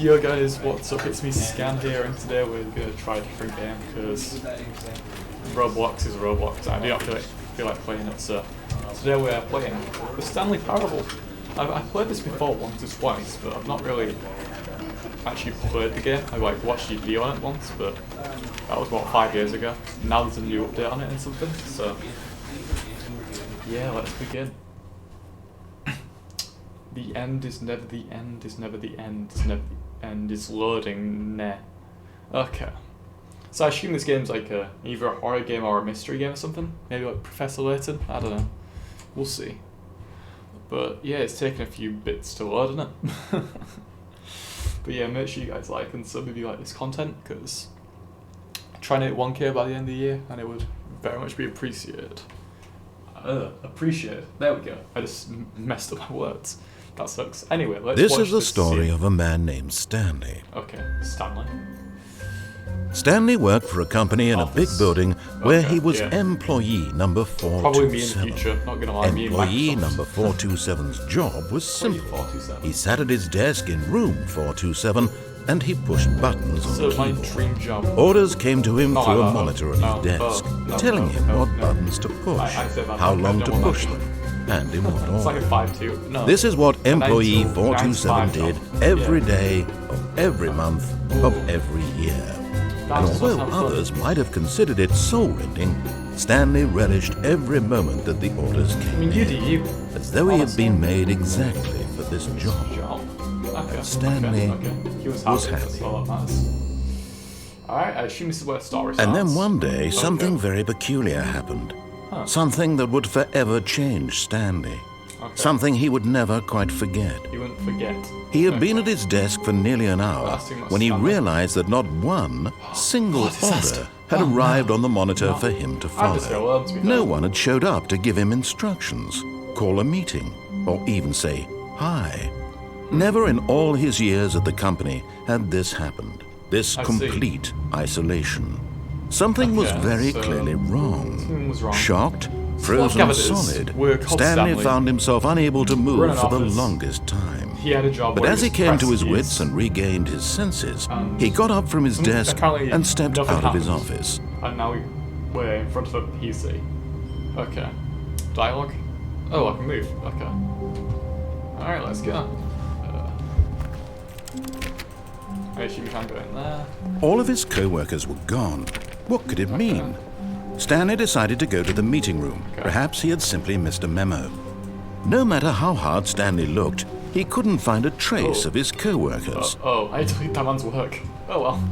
Yo guys, what's up? It's me Scan here, and today we're gonna try a different game because Roblox is Roblox. I do not feel like playing it, so today we're playing the Stanley Parable. I've played this before once or twice, but I've not really actually played the game. I watched a video on it once, but that was about 5 years ago. Now there's a new update on it and something, so yeah, let's begin. The end is never the end, is never the end, is never the end, is loading, nah. Okay. So I assume this game's like either a horror game or a mystery game or something. Maybe like Professor Layton, I don't know. We'll see. But yeah, it's taken a few bits to load, isn't it? But yeah, make sure you guys like and sub if you like this content, because I'm trying to hit 1K by the end of the year, and it would very much be appreciated. Appreciated. There we go. I just messed up my words. That sucks. Anyway, let's This watch is the this story scene. of a man named Stanley. Okay, Stanley. Stanley worked for a company in a big Office. building where Okay, he was yeah. employee number Probably me in the 427. future, not gonna lie, me in Employee Microsoft. number 427's job was simple. 427. He sat at his desk in room 427 and he pushed buttons on So the my keyboard. dream job. Orders came to him No, through no, a no, monitor on no, his desk, no, telling no, him no, what no. buttons to push, I said that, how no, long I to don't want push that. them, and in what It's like order. a 5-2. No. This is what employee 9 to 427 5 did job. every Yeah. day of every month of every year. And That's although what sounds others might have considered it soul-rending, Stanley relished every moment that the orders I came mean, you do in, you. as though he had Honestly. been made exactly for this job. Okay. Stanley okay. He was was happy. That's happy. all that matters. Alright, I assume this is where the story starts. And then one day, something Okay. very peculiar happened. Huh. Something that would forever change Stanley. Okay. Something he would never quite forget. You wouldn't forget. He had been at his desk for nearly an hour That's too much when he Stanley. realized that not one single What is that? order had Oh, arrived no. on the monitor No. for him to I'd just go follow. alone, to be No fair. one had showed up to give him instructions, call a meeting, or even say hi. Never in all his years at the company had this happened. This I see. complete isolation. Something was Okay, very so clearly wrong. something was wrong. Shocked, Like frozen evidence, solid, we're called Stanley Stanley. found himself unable to We're in move an for the office. longest time. He had a job But where as he was came to his pressed wits keys, and regained his senses, And he got up from his some- desk apparently and stepped nothing out of his happened. office. And now we're in front of a PC. Okay. Dialogue? Oh, I can move. Okay. Alright, let's go. I assume you can't go in there. All of his co-workers were gone. What could it mean? Stanley decided to go to the meeting room. Okay. Perhaps he had simply missed a memo. No matter how hard Stanley looked, he couldn't find a trace Oh. of his co-workers. Oh, I deleted that man's work. Oh well.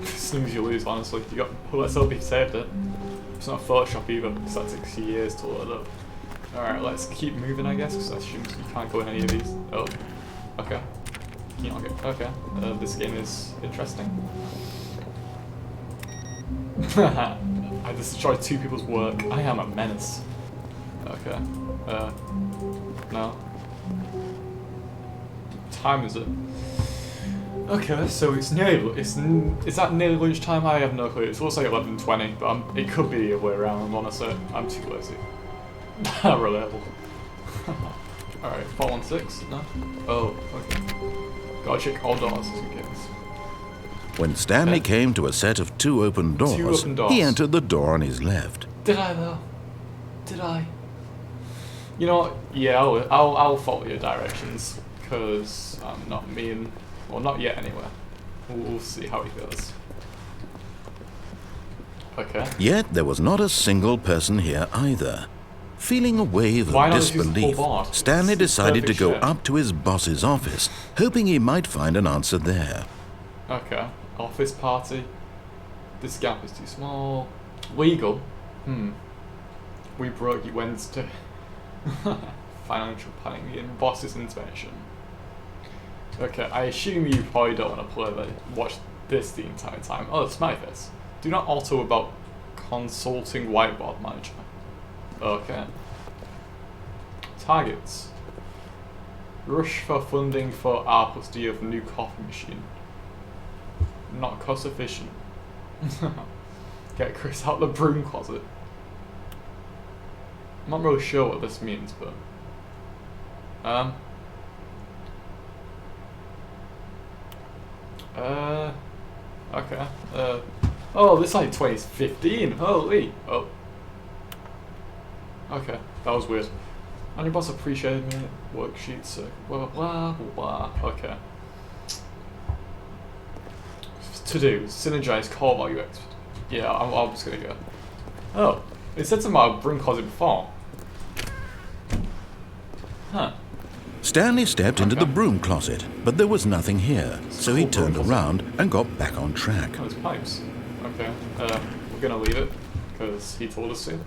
Snooze you lose, honestly. You got. Let's hope he saved it. It's not Photoshop either, because that takes years to load up. Alright, let's keep moving, I guess, because I assume you can't go in any of these. Oh. Okay. You not go. Okay. This game is interesting. I destroyed 2 people's work. I am a menace. Okay. No. What time is it? Okay, so it's nearly. Is that nearly lunchtime? I have no clue. It looks like 11:20, but it could be the other way around. Honestly, I'm too lazy. Not reliable. All right, 416. No. Oh, okay. Gotta check all doors just in case. When Stanley Okay. came to a set of 2 open doors, open doors. he entered the door on his left. Did I though? Did I? You know what? Yeah, I'll follow your directions because I'm not mean. Well, not yet anyway. We'll see how it goes. Okay. Yet there was not a single person here either. Feeling a wave Why of not just use the whole disbelief, board? Stanley It's decided to perfect go shape. up to his boss's office, hoping he might find an answer there. Okay. Office party. This gap is too small. Legal. We broke you Wednesday. Financial planning and boss's inspection. Okay, I assume you probably don't want to watch this the entire time. Oh, it's my face. Do not alter about consulting whiteboard manager. Okay. Targets. Rush for funding for R plus D of new coffee machine. Not cost efficient. Get Chris out the broom closet. I'm not really sure what this means, but Okay. Oh, this is like 2015. Holy. Oh. Okay, that was weird. And your boss appreciated me. Worksheets. Blah blah blah blah. Okay. To do. Synergize core value X. Yeah, I'm just gonna go. Oh, it said something about broom closet before. Huh. Stanley stepped into the broom closet, but there was nothing here, so he turned around and got back on track. Oh, it's pipes. Okay. We're gonna leave it because he told us to.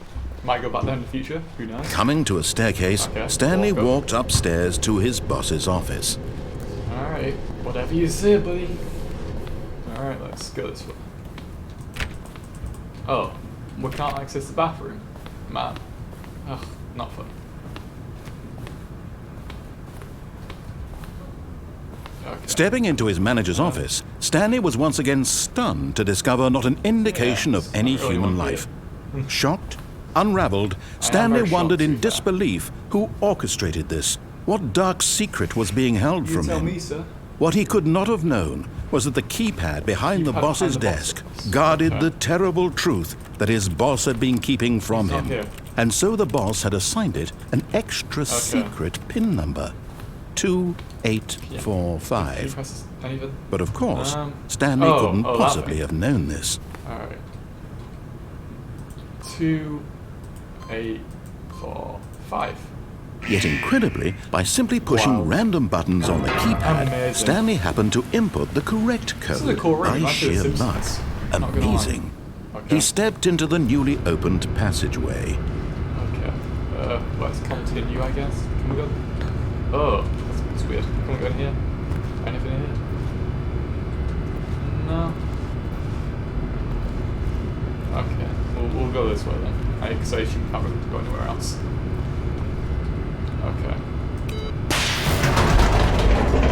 Might go back there in the future. Who knows? Coming to a staircase, Okay, Stanley walk up. walked upstairs to his boss's office. All right. Whatever you say, buddy. All right. Let's go this way. Oh, we can't access the bathroom. Man. Ugh, not fun. Okay. Stepping into his manager's office, Stanley was once again stunned to discover not an indication Yeah, of any it's not really human one life. Shocked, unraveled, I Stanley am very wondered shocked, in to be fair. disbelief who orchestrated this. What dark secret was being held You from tell him? me, sir. What he could not have known was that the keypad behind the Keypad boss's behind the desk boss. guarded Okay. the terrible truth that his boss had been keeping from It's not him. here. And so the boss had assigned it an extra secret PIN number, Can you 2845. press anything? But of course, Um, Stanley oh, couldn't oh, that possibly thing. have known this. All right. 2, 8, 4, 5. Yet incredibly, by simply pushing Wow. random buttons on the keypad, Amazing. Stanley happened to input the correct This is code a cool room. by Like sheer The luck. Simpsons. Not gonna lie. Amazing. Okay. He stepped into the newly opened passageway. Okay. Let's continue, I guess. Can we go? Oh, that's weird. Can we go in here? Anything in here? No. Okay. We'll go this way then. Because I assume can't really go anywhere else. Okay.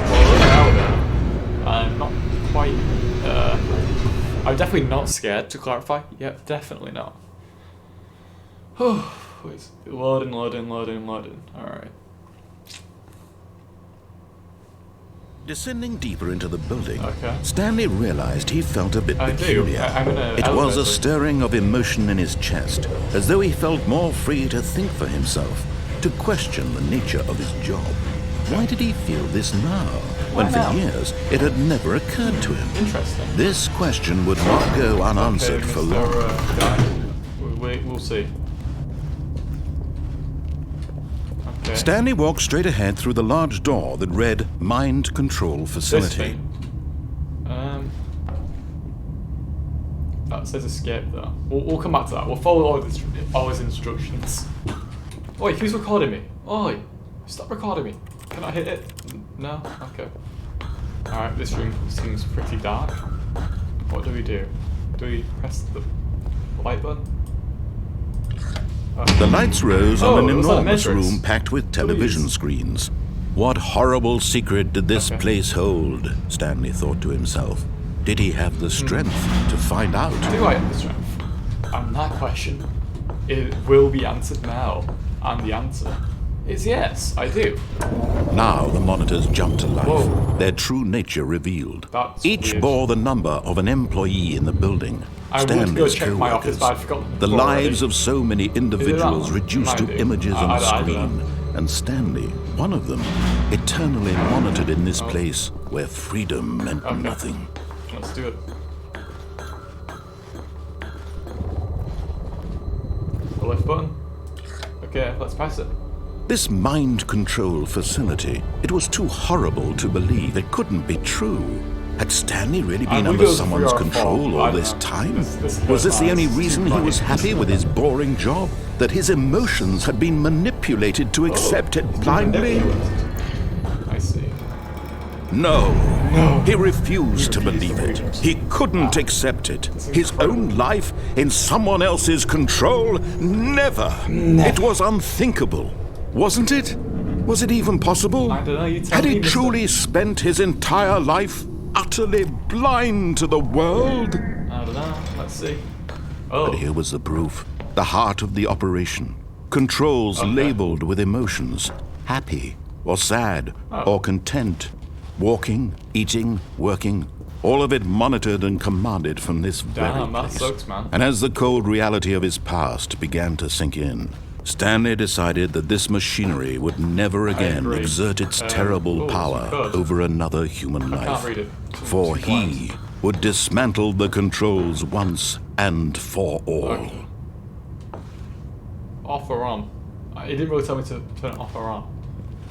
Well, now then, I'm not quite. I'm definitely not scared, to clarify. Yep, definitely not. Oh, please. Loading. Alright. Descending deeper into the building, Okay. Stanley realized he felt a bit I do. peculiar. I'm in a It was a elevator. stirring of emotion in his chest, as though he felt more free to think for himself, to question the nature of his job. Why did he feel this now, when Why for now? years it had never occurred to him? Interesting. This question would not go unanswered Okay, for Mr. long. Guy. We'll see. Okay. Stanley walked straight ahead through the large door that read Mind Control This Facility. thing. That says escape though. We'll come back to that. We'll follow all his instructions. Oi, who's recording me? Oi, stop recording me. Can I hit it? No? Okay. Alright, this room seems pretty dark. What do we do? Do we press the light button? The lights rose Oh, on it an was like enormous Matrix. room packed with television Please. screens. What horrible secret did this Okay. place hold? Stanley thought to himself. Did he have the strength to find out? Do I have the strength? And that question, it will be answered now. And the answer is yes, I do. Now the monitors jumped to life, Whoa. their true nature revealed. That's Each weird. bore the number of an employee in the building. I would go Stanley's check my office, co-workers. but I forgot The already. lives of so many individuals one? reduced Might to be. images on I a don't screen. know. And Stanley, one of them, eternally monitored in this Oh. place where freedom meant Okay. nothing. Let's do it. The left button. Okay, let's press it. This mind control facility, it was too horrible to believe. It couldn't be true. Had Stanley really been we under go someone's 3 or 4. control all I don't this know. time? This Was this the only person's reason too he was funny. happy with his boring job? That his emotions had been manipulated to accept it blindly? I see. No. No. He refused to refused believe to it. believe it. He couldn't accept it. is His incredible. own life in someone else's control? Never. It was unthinkable. Wasn't it? Was it even possible? I don't know, you tell Had he me, mister. truly spent his entire life utterly blind to the world? I don't know. Let's see. Oh. But here was the proof. The heart of the operation. Controls Okay. labeled with emotions. Happy or sad Oh. or content. Walking, eating, working, all of it monitored and commanded from this very Damn, that place. sucks, man. And as the cold reality of his past began to sink in, Stanley decided that this machinery would never again agree. exert its terrible oh, power good. over another human I can't life. read it. For Too blind. he would dismantle the controls once and for all. Okay. Off or on? It didn't really tell me to turn it off or on.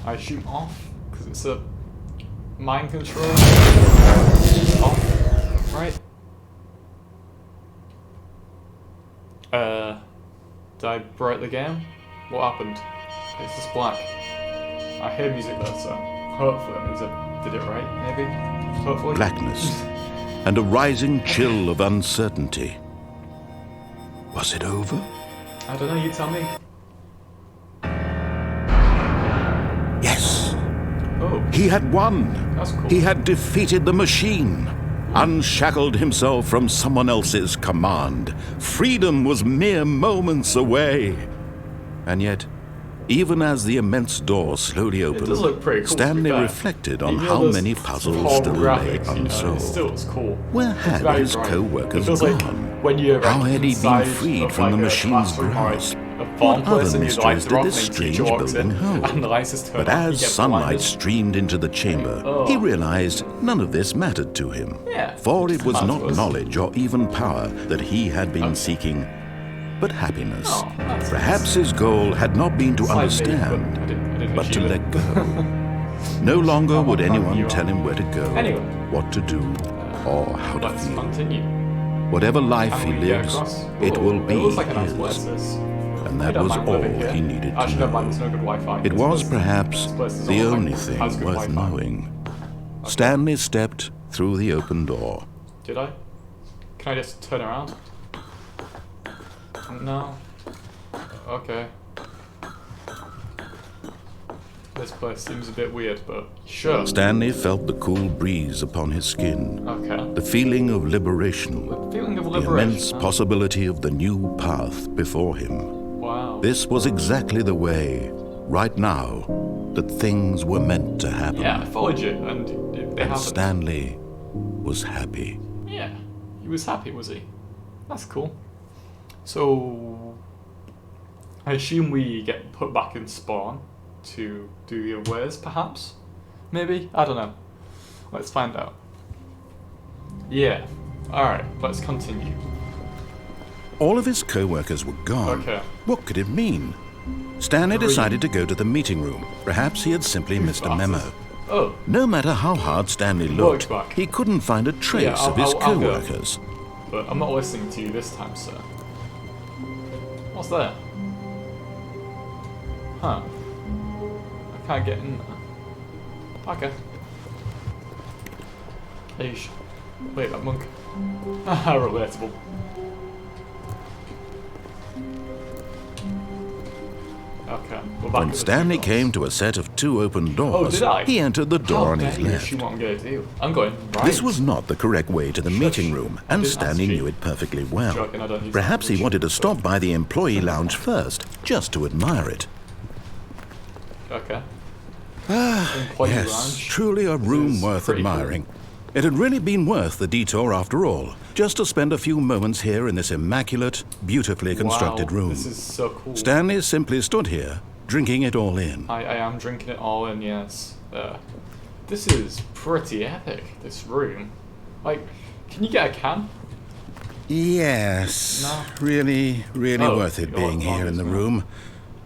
I assume off, because it's a mind control. Off, right? Did I break the game? What happened? It's just black. I hear music there, so hopefully that means I did it right, maybe? Hopefully. Blackness and a rising chill of uncertainty. Was it over? I don't know, you tell me. Yes, Oh, he had won. that's cool. He had defeated the machine, unshackled himself from someone else's command. Freedom was mere moments away. And yet, even as the immense door slowly opened, does look pretty cool, to be Stanley fair. reflected on You know how those many puzzles horrible still lay graphics, you know, it still unsolved. looks cool. Where It's had very his bright. co-workers It feels gone? like when you're How had he been inside freed of from the like a machine's classroom or grasp? a What farm other place and your lights mysteries are did off this and the strange teacher walks in building hold? and the lights just turn But on, you as get sunlight blinded. streamed into the chamber, Oh. he realized none of this mattered to him. Yeah, For it was sounds not good. knowledge or even power that he had been seeking, but happiness. Oh, that's Perhaps his goal had not been to It's like me, understand, but I didn't but to achieve it. let go. No longer would I'm anyone you tell are. him where to go, Anyway. what to do, or how to Let's feel. continue. Whatever life Can he we get lives, across? it Oh, will be It looks like a nice his. place, this. And I that don't was mind all living here. he needed to Actually, never mind, know. there's no good Wi-Fi. It This was place- perhaps this place is the all, like, only has thing good worth Wi-Fi. knowing. Stanley stepped through the open door. Did I? Can I just turn around? No. Okay. This place seems a bit weird, but sure. Stanley felt the cool breeze upon his skin, Okay. the feeling of liberation, The feeling of the liberation. immense huh? possibility of the new path before him. Wow. This was exactly the way, right now, that things were meant to happen. Yeah, I followed you, and they And happened. Stanley was happy. Yeah, he was happy, was he? That's cool. So, I assume we get put back in spawn to do the wares, perhaps? Maybe? I don't know. Let's find out. Yeah. Alright, let's continue. All of his co-workers were gone. Okay. What could it mean? Stanley Three. decided to go to the meeting room. Perhaps he had simply missed a memo. Oh, No matter how hard Stanley looked, back. he couldn't find a trace Yeah, of his I'll go. co-workers. but I'm not listening to you this time, sir. What's there? Huh. I can't get in there. Okay. Eesh. Wait, that monk. Haha, relatable. Okay, we're back When at the Stanley two came doors. to a set of two open Oh, doors, did I? he entered the door How on his dare you left. assume what I'm going to do? I'm going right. This was not the correct way to the meeting room, and didn't ask Stanley you. knew it perfectly well. Joking, I don't use Perhaps he language, wanted to but- stop by the employee lounge first, just to admire it. Okay. Employee Yes, lounge. truly a This room is worth pretty cool. admiring. It had really been worth the detour after all, just to spend a few moments here in this immaculate, beautifully constructed Wow, room. This is so cool. Stanley simply stood here, drinking it all in. I am drinking it all in, yes. This is pretty epic, this room. Like, can you get a can? Yes, No. really Oh, worth it you're being here in the honest, man. room.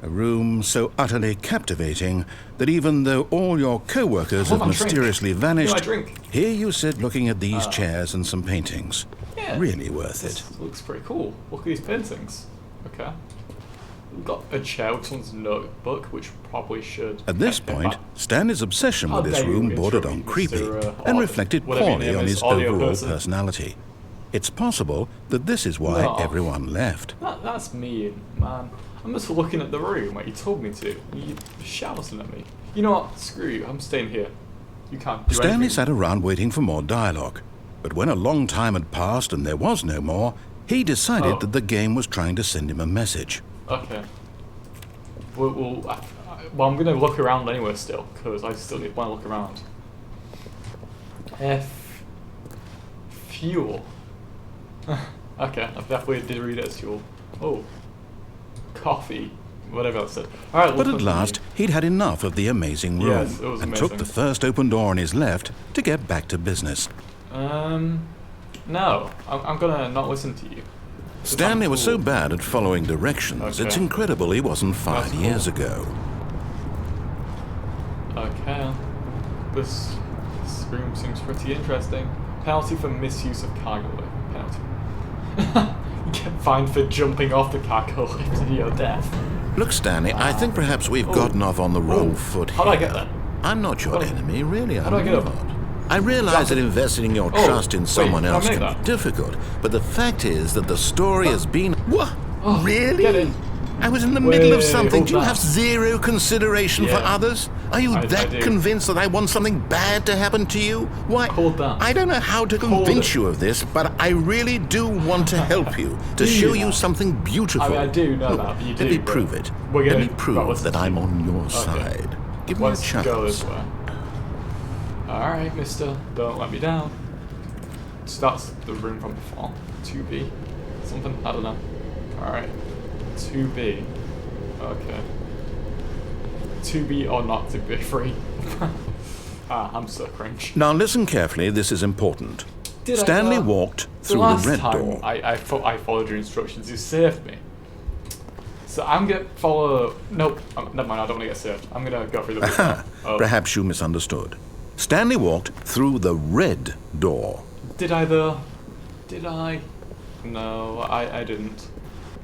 A room so utterly captivating that even though all your co-workers Hold have my drink. mysteriously Give me my vanished, drink. here you sit looking at these chairs and some paintings. Yeah. Really worth This it. looks pretty cool. Look at these paintings. Okay. We've got a chair with someone's notebook, which probably should... At this Okay, point, fine. Stanley's obsession How with this dare you room bordered intro on me, creepy Mr. and Odd, reflected whatever your poorly name on is, his audio overall person. personality. It's possible that this is why No. everyone left. That's mean, man. I'm just looking at the room like you told me to. You shouting at me. You know what? Screw you. I'm staying here. You can't do Stanley anything. sat around waiting for more dialogue. But when a long time had passed and there was no more, he decided Oh. that the game was trying to send him a message. Okay. Well, I'm gonna look around anyway still, because I still want to look around. fuel. Okay, I definitely did read it as fuel. Oh. Coffee. Whatever else said. Alright, But at last, he'd had enough of the amazing room Yes, it was and amazing. took the first open door on his left to get back to business. No. I'm gonna not listen to you. Stanley was so Cool. bad at following directions, Okay. it's incredible he wasn't fired That's cool. years ago. Okay. This room seems pretty interesting. Penalty for misuse of cargo lift. Penalty. You get fined for jumping off the cargo lift to your death. Look, Stanley, I think perhaps we've gotten off on the wrong foot How do I get here. there? I'm not your How do- enemy, really. how do I I'm get up? not. I realize that investing your Oh, trust in wait, someone can I else make can that? be difficult, but the fact is that the story has been... What? Oh, Really? get in. I was in the middle of Wait, something. hold Do you that. have zero consideration for Yeah. others? Are you I that do. convinced that I want something bad to happen to you? Why? Hold that. I don't know how to Hold convince it. you of this, but I really do want to help you, to Do show you you now? something beautiful. I mean, I do know Look, that, but you let do, me but prove it. we're Let gonna- me prove well, let's that see. I'm on your side. Give me a Let's chance. go this way. Alright, mister. Don't let me down. So that's the room from before. 2B. Something? I don't know. Alright. 2B. Okay. 2B or not to be free. I'm so cringe. Now listen carefully, this is important. Did I Stanley not? walked The through the last red time door. I followed your instructions, you saved me. So I'm gonna follow... Nope, never mind, I don't want to get saved. I'm gonna go through the window. Oh. Perhaps you misunderstood. Stanley walked through the red door. Did I though? Did I? No, I didn't.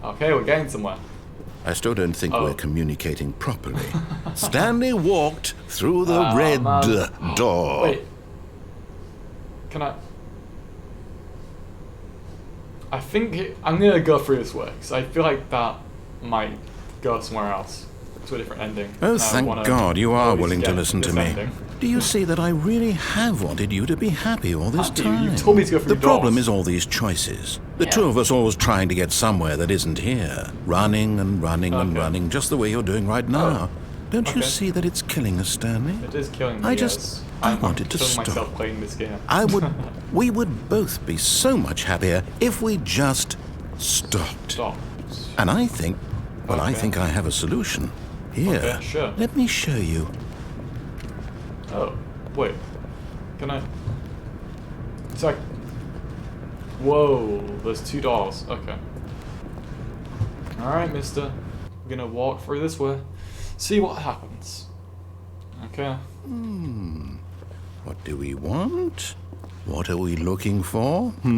Okay, we're getting somewhere. I still don't think Oh. we're communicating properly. Stanley walked through the Oh, red man. door. Wait. Can I think I'm gonna go through this way, because I feel like that might go somewhere else. To a different ending. Oh, And I thank wanna God you are always willing to get listen to this me. ending. Do you see that I really have wanted you to be happy all this Have you? time? You told me to go through The problem doors. is all these choices. The Yeah. two of us always trying to get somewhere that isn't here. Running and running and Okay. running, just the way you're doing right now. Don't you Okay. see that it's killing us, Stanley? It is killing me. I just- yes. I I'm wanted to killing stop. myself playing this game. We would both be so much happier if we just stopped. Stop. And I think, well, I Okay. think I have a solution. Here, Okay, sure. let me show you. Oh, wait. Can I? It's like. Whoa, there's two doors. Okay. Alright, mister. We're gonna walk through this way. See what happens. Okay. What do we want? What are we looking for? I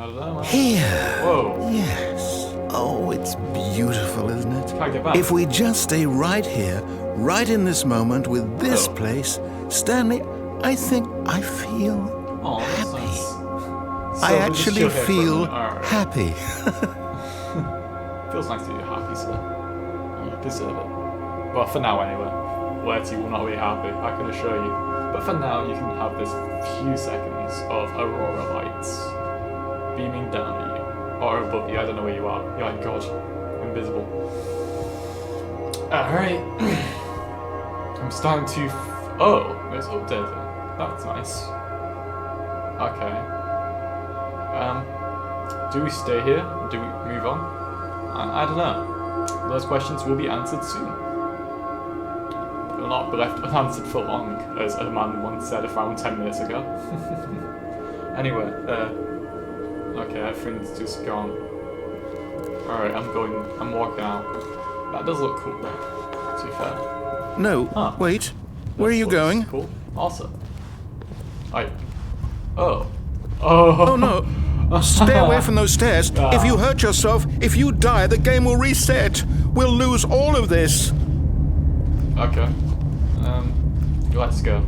don't know. Here. Whoa. Yes. Oh, it's beautiful, isn't it? Can I get back? If we just stay right here, right in this moment with this Oh. place, Stanley, I think I feel Oh, that's happy. nice. So I we'll just actually chill here for a feel minute. Alright. happy. Feels nice to be happy, sir. You deserve it. Well, for now anyway. Letty will not be happy, I can assure you. But for now, you can have this few seconds of aurora lights beaming down at you. Or above you, I don't know where you are. You're like, God, invisible. Alright. I'm starting to... Oh, it's updated. That's nice. Okay. Do we stay here? Do we move on? I don't know. Those questions will be answered soon. They'll not be left unanswered for long, as a man once said around 10 minutes ago. Anyway, okay, everything's just gone. Alright, I'm walking out. That does look cool, to be fair. No, Huh. wait. Where are you Looks going? Cool. Also. Oh. Oh. Oh no. Stay away from those stairs. If you hurt yourself, if you die, the game will reset. We'll lose all of this. Okay. Let's go.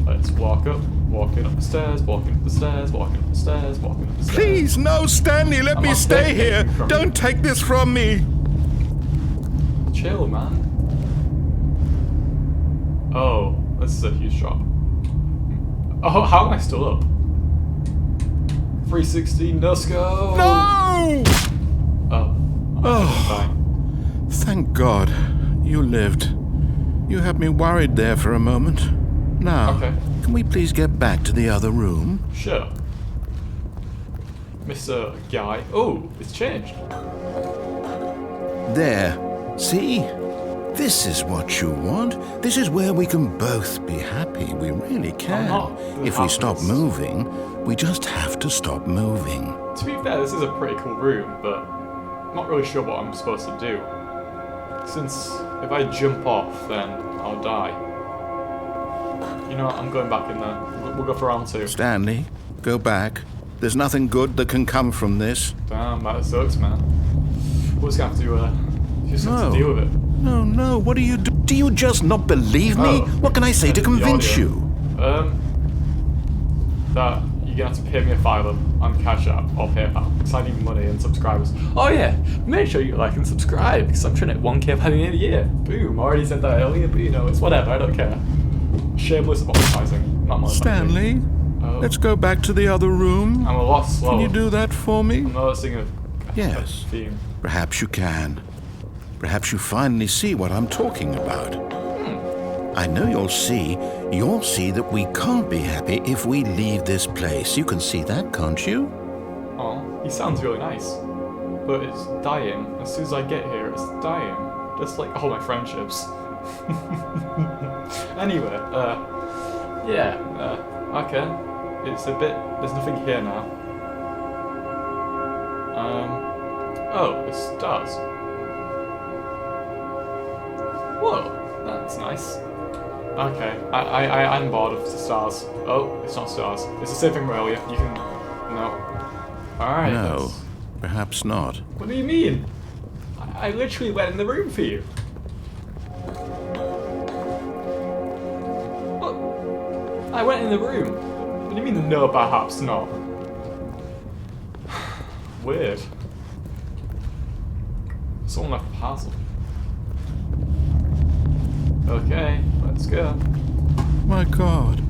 Let's walk up. Walking up the stairs, walking up the stairs, walking up the stairs, walking up the stairs. Please, no, Stanley, let I'm me not stay taking here. anything from Don't take this from me. Chill, man. Oh, this is a huge drop. Oh, how am I still up? 360, no scope! No! Oh. Oh. Fine. Thank God you lived. You had me worried there for a moment. Now, Okay. can we please get back to the other room? Sure. Mr. Guy. Oh, it's changed. There. See? This is what you want. This is where we can both be happy. We really can. not the If we stop happiest. moving, we just have to stop moving. To be fair, this is a pretty cool room, but I'm not really sure what I'm supposed to do. Since if I jump off, then I'll die. You know what, I'm going back in there. We'll go for round 2. Stanley, go back. There's nothing good that can come from this. Damn, that sucks, man. We're just gonna have to, just have No. to deal with it. No, what do you do? Do you just not believe me? Oh, What can I say to edit the convince audio. you? That you're gonna have to pay me a $5 on Cash App or PayPal, because I need money and subscribers. Oh yeah, make sure you like and subscribe, because I'm trying to hit 1K by the end of the year. Boom, I already said that earlier, but you know, it's whatever, I don't care. Shameless advertising, not monetizing. Stanley, Oh. let's go back to the other room. I'm a lot slower. Can you do that for me? I'm noticing a Yes. theme. Perhaps you can. Perhaps you finally see what I'm talking about. I know you'll see that we can't be happy if we leave this place. You can see that, can't you? Oh, he sounds really nice. But it's dying. As soon as I get here, it's dying. Just like all my friendships. Anyway, okay. It's a bit, there's nothing here now. Oh, it's stars. Whoa, that's nice. Okay, I'm bored of the stars. Oh, it's not stars. It's the same thing from earlier. You can, no. Alright. No, perhaps not. What do you mean? I literally went in the room for you. What? I went in the room. What do you mean no, perhaps not? Weird. Someone left a parcel. Okay, let's go. My God,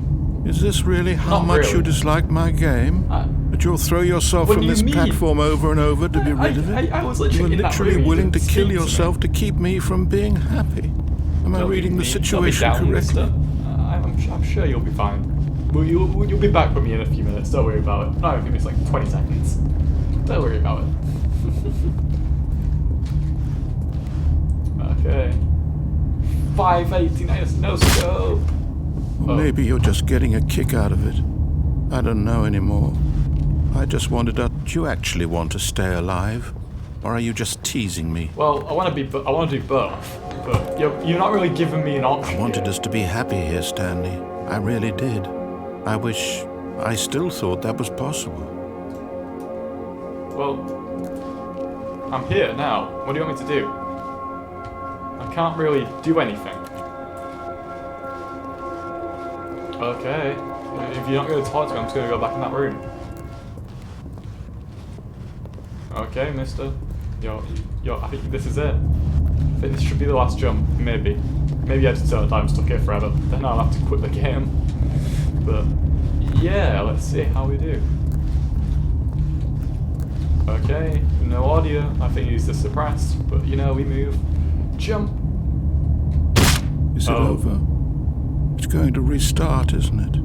is this really how Not much really. you dislike my game? That you'll throw yourself What from do you this mean? platform over and over to be rid of it? I was You were literally in that literally room. You willing to didn't kill speak to me. yourself to keep me from being happy. Am I Don't be reading the mean. situation Don't be down, correctly? mister. I'm sure you'll be fine. You'll be back with me in a few minutes. Don't worry about it. No, I think it's like 20 seconds. Don't worry about it. Okay. 589. No scope. Or maybe you're just getting a kick out of it. I don't know anymore. I just wondered, do you actually want to stay alive? Or are you just teasing me? Well, I want to do both, but you're not really giving me an option. I wanted here. us to be happy here, Stanley. I really did. I wish I still thought that was possible. Well, I'm here now. What do you want me to do? I can't really do anything. Okay. If you're not going to talk to me, I'm just going to go back in that room. Okay, mister. I think this is it. I think this should be the last jump. Maybe. Maybe I just I'm stuck here forever. Then I'll have to quit the game. But, yeah, let's see how we do. Okay, no audio. I think he's just suppressed. But, you know, we move. Jump. Is it over? It's going to restart, isn't it?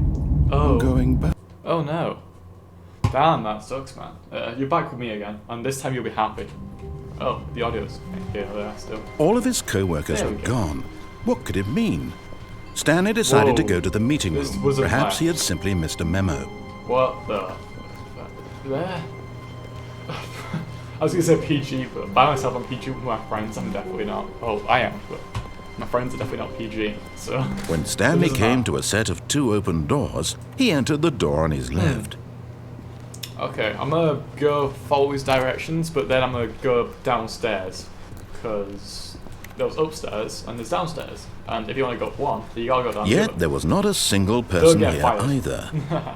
Oh. I'm going back. Oh no. Damn, that sucks, man. You're back with me again, and this time you'll be happy. Oh, the audio's here, there still. All of his co-workers There were we go. gone. What could it mean? Stanley decided to Whoa. go to the meeting This room. was a Perhaps plan. he had simply missed a memo. What the? There? I was gonna say PG, but by myself I'm PG with my friends, I'm definitely not. Oh, I am, but my friends are definitely not PG, so. When Stanley doesn't came matter. to a set of 2 open doors, he entered the door on his left. Okay, I'm gonna go follow his directions, but then I'm gonna go downstairs, because there's upstairs and there's downstairs, and if you want to go up one, you gotta go down the Yet other. there was not a single person get here fired. either.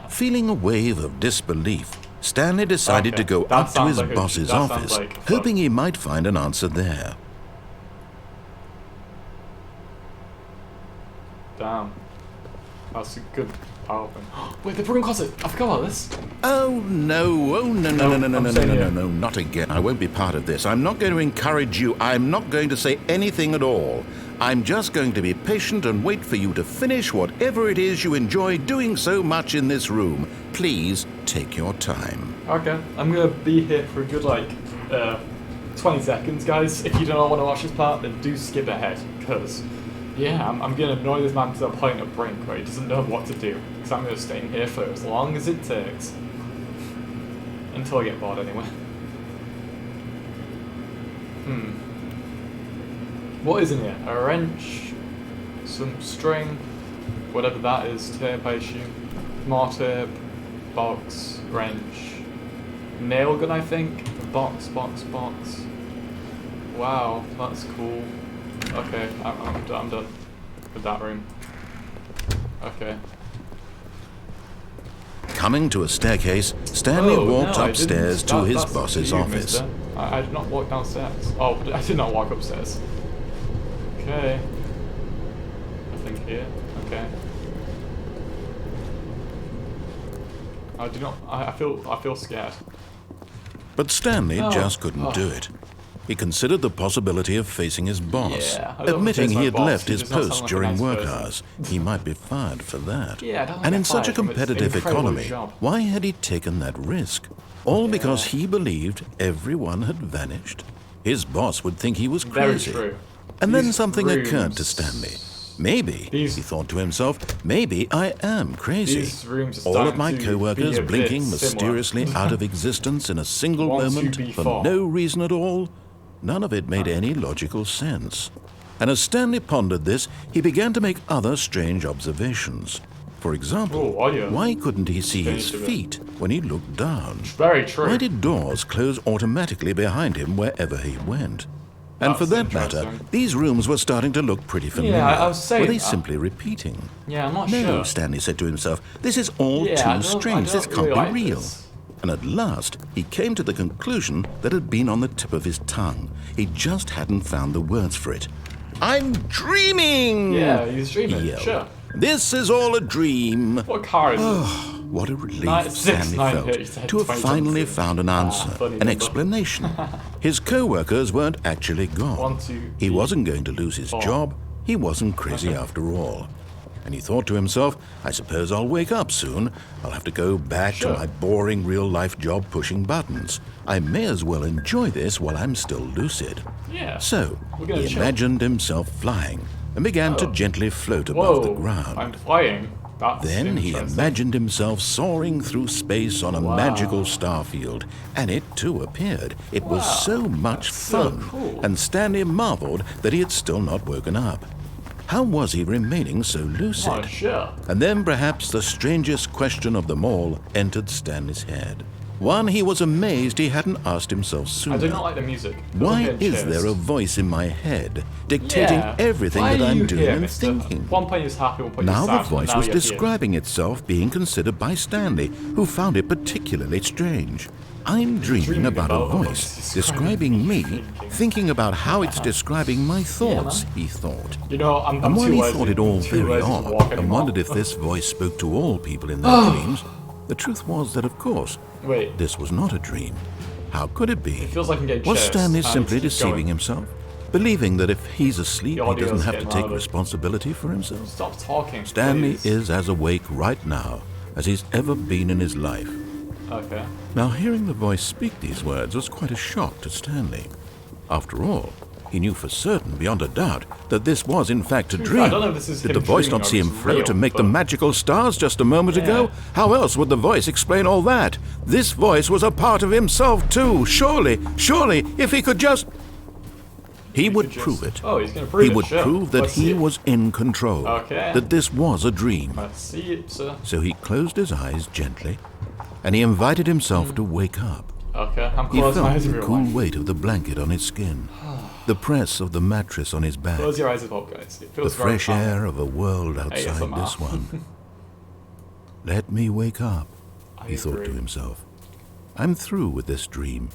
Feeling a wave of disbelief, Stanley decided Okay, to go that up to sounds his like boss's that sounds office, like fun. hoping he might find an answer there. Damn. That's a good power thing. Wait, the broom closet! I forgot about this! Oh no, I'm staying here. not again. I won't be part of this. I'm not going to encourage you. I'm not going to say anything at all. I'm just going to be patient and wait for you to finish whatever it is you enjoy doing so much in this room. Please take your time. Okay, I'm gonna be here for a good, 20 seconds, guys. If you don't want to watch this part, then do skip ahead, because, yeah, I'm gonna annoy this man to the point of brink where he doesn't know what to do, because I'm gonna stay in here for as long as it takes. Until I get bored, anyway. What is in here? A wrench, some string, whatever that is, tape I assume, more tape, box, wrench, nail gun I think, box. Wow, that's cool. Okay, I'm done with that room. Okay. Coming to a staircase, Stanley walked upstairs to his That's boss's you, office. mister. I did not walk downstairs. Oh, I did not walk upstairs. Okay. Nothing here. Okay. I do not. I feel scared. But Stanley just couldn't do it. He considered the possibility of facing his boss, Yeah, I don't admitting face my he had boss. left He his does not sound post like a during nice work person. hours. He might be fired for that. Yeah, I don't And get in such a fired from this competitive incredible economy, job. why had he taken that risk? All because he believed everyone had vanished? His boss would think he was Very crazy. true. And then These something occurred to rooms- Stanley. Maybe, These- he thought to himself, maybe I am crazy. These rooms are All of starting my to co-workers be a bit blinking similar. mysteriously out of existence in a single 1, 2, moment B, for 4. no reason at all. None of it made any logical sense. And as Stanley pondered this, he began to make other strange observations. For example, Oh, audio. why couldn't he see his Changed a bit. feet when he looked down? Very true. Why did doors close automatically behind him wherever he went? And for That's that matter, interesting. these rooms were starting to look pretty familiar. I was saying Were they that. simply repeating? Yeah, I'm not No, sure. Stanley said to himself, this is all Yeah, I too don't- strange. I This don't can't really be like real. this. And at last, he came to the conclusion that had been on the tip of his tongue. He just hadn't found the words for it. I'm dreaming! Yeah, he's dreaming. He yelled. Sure. This is all a dream. What car is this? What a relief 969 Stanley felt to have finally found an answer, funny an number. explanation. His co-workers weren't actually gone. 1, 2, He 3, wasn't going to lose his 4. job. He wasn't crazy after all. And he thought to himself, I suppose I'll wake up soon. I'll have to go back Sure. to my boring real-life job pushing buttons. I may as well enjoy this while I'm still lucid. Yeah. So, We're gonna he chill. imagined himself flying and began to Oh. gently float above the Whoa, ground. I'm flying. That's Then he interesting. imagined himself soaring through space on a Wow. magical starfield, and it too appeared. It was Wow, so much that's so fun, cool. and Stanley marveled that he had still not woken up. How was he remaining so lucid? Oh, sure. And then perhaps the strangest question of them all entered Stanley's head. One he was amazed he hadn't asked himself sooner. I do not like the music. Why Doesn't get is there a chased. voice in my head dictating Yeah. everything Why that are I'm you doing here, and mister? thinking? One point is happy, one point Now is the sad. voice now was you're here. describing itself being considered by Stanley, who found it particularly strange. I'm dreaming about a voice describing me, thinking about how it's describing my thoughts, man. he thought. You know, I'm And while too he lazy. thought it all I'm too very lazy to odd walk and anymore. wondered if this voice spoke to all people in their dreams, the truth was that, of course, Wait, this was not a dream. How could it be? it feels like I'm getting Was chased. Stanley I need simply to keep deceiving going. himself? Believing that if he's asleep, The he audio's doesn't have to getting take louder. responsibility for himself? Stop talking. Stanley please. is as awake right now as he's ever been in his life. Okay. Now, hearing the voice speak these words was quite a shock to Stanley. After all, he knew for certain, beyond a doubt, that this was in fact a be fair, dream. I don't know if this is Did him the voice dreaming not or see if him it's float real, and make the but- magical stars just a moment ago? Yeah. How else would the voice explain all that? This voice was a part of himself too. Surely, if he could just... He would could prove just- it. Oh, he's gonna prove He it, would sure. prove that Let's see he it. was in control. Okay. That this was a dream. Let's see it, sir. So he closed his eyes gently, and he invited himself to wake up. Okay, I'm He closing my felt eyes in the real cool life. weight of the blanket on his skin, the press of the mattress on his back, Close your eyes as well, guys. It the feels very fresh calm. air of a world outside ASMR. this one. Let me wake up, I he thought to agree. himself. I'm through with this dream.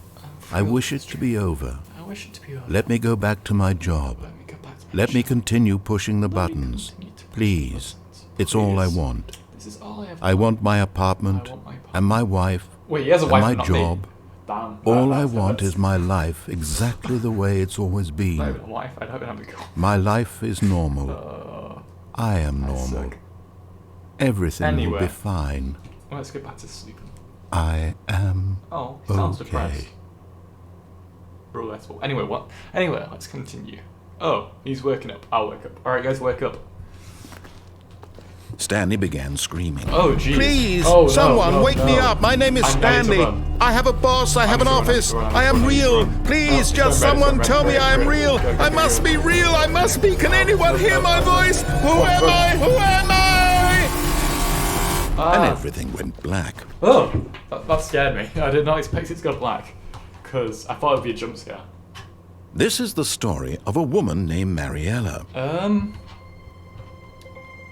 I through with wish it this to be over. I wish it to be over. Let me go back to my job. Let me go back to my Let me job. continue pushing the Let me buttons. continue to push the Please. buttons. It's all I Please. want. This is all I have. I want my apartment I want my and my wife Wait, he has a and wife, my but not job me. Damn. All I That's- want that's is my life exactly the way it's always not been. even a wife. I don't even have a girl. My life is normal. I am normal. suck. Everything will Anyway. be fine. Well, let's get back to sleeping. I am Oh, he sounds okay. depressed. Roulette ball. Anyway, what? Anyway, let's continue. Oh, he's waking up. I'll wake up. Alright, guys, wake up. Stanley began screaming. Oh, jeez. Please, Oh, no, someone no, wake me no. up. My name is I need to Stanley. run. I have a boss. I have an I'm office. running, I am I'm real. running. Please, Oh, just run, someone run, tell me run, I am run, real. run, I run, must run. be real. I must be. Can anyone hear my voice? Who am I? Who am I? And everything went black. Oh, that scared me. I did not expect it to go black. Because I thought it would be a jump scare. This is the story of a woman named Mariella.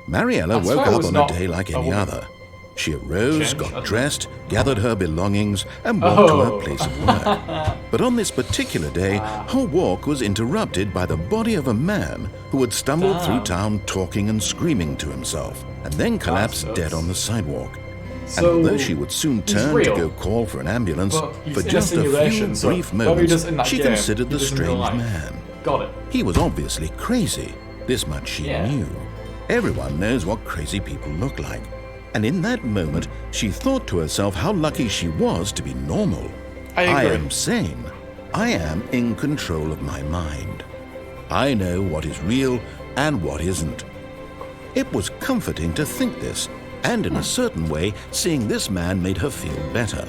Mariella I swear woke it up was on a not day like a any woman. other. She arose, Change? I got don't dressed, gathered her belongings, and walked to Oh. her place of work. But on this particular day, her walk was interrupted by the body of a man who had stumbled through town talking and screaming to himself, and then collapsed sucks. dead on the sidewalk. And So, although she would soon he's turn to real, go call for an ambulance, but he's for in a just a few simulation, so brief whatever he moments, does in that she game, considered he the does in real strange life. man. Got it. He was obviously crazy. This much she Yeah. knew. Everyone knows what crazy people look like. And in that moment, she thought to herself how lucky she was to be normal. I agree. am sane. I am in control of my mind. I know what is real and what isn't. It was comforting to think this, and in a certain way, seeing this man made her feel better.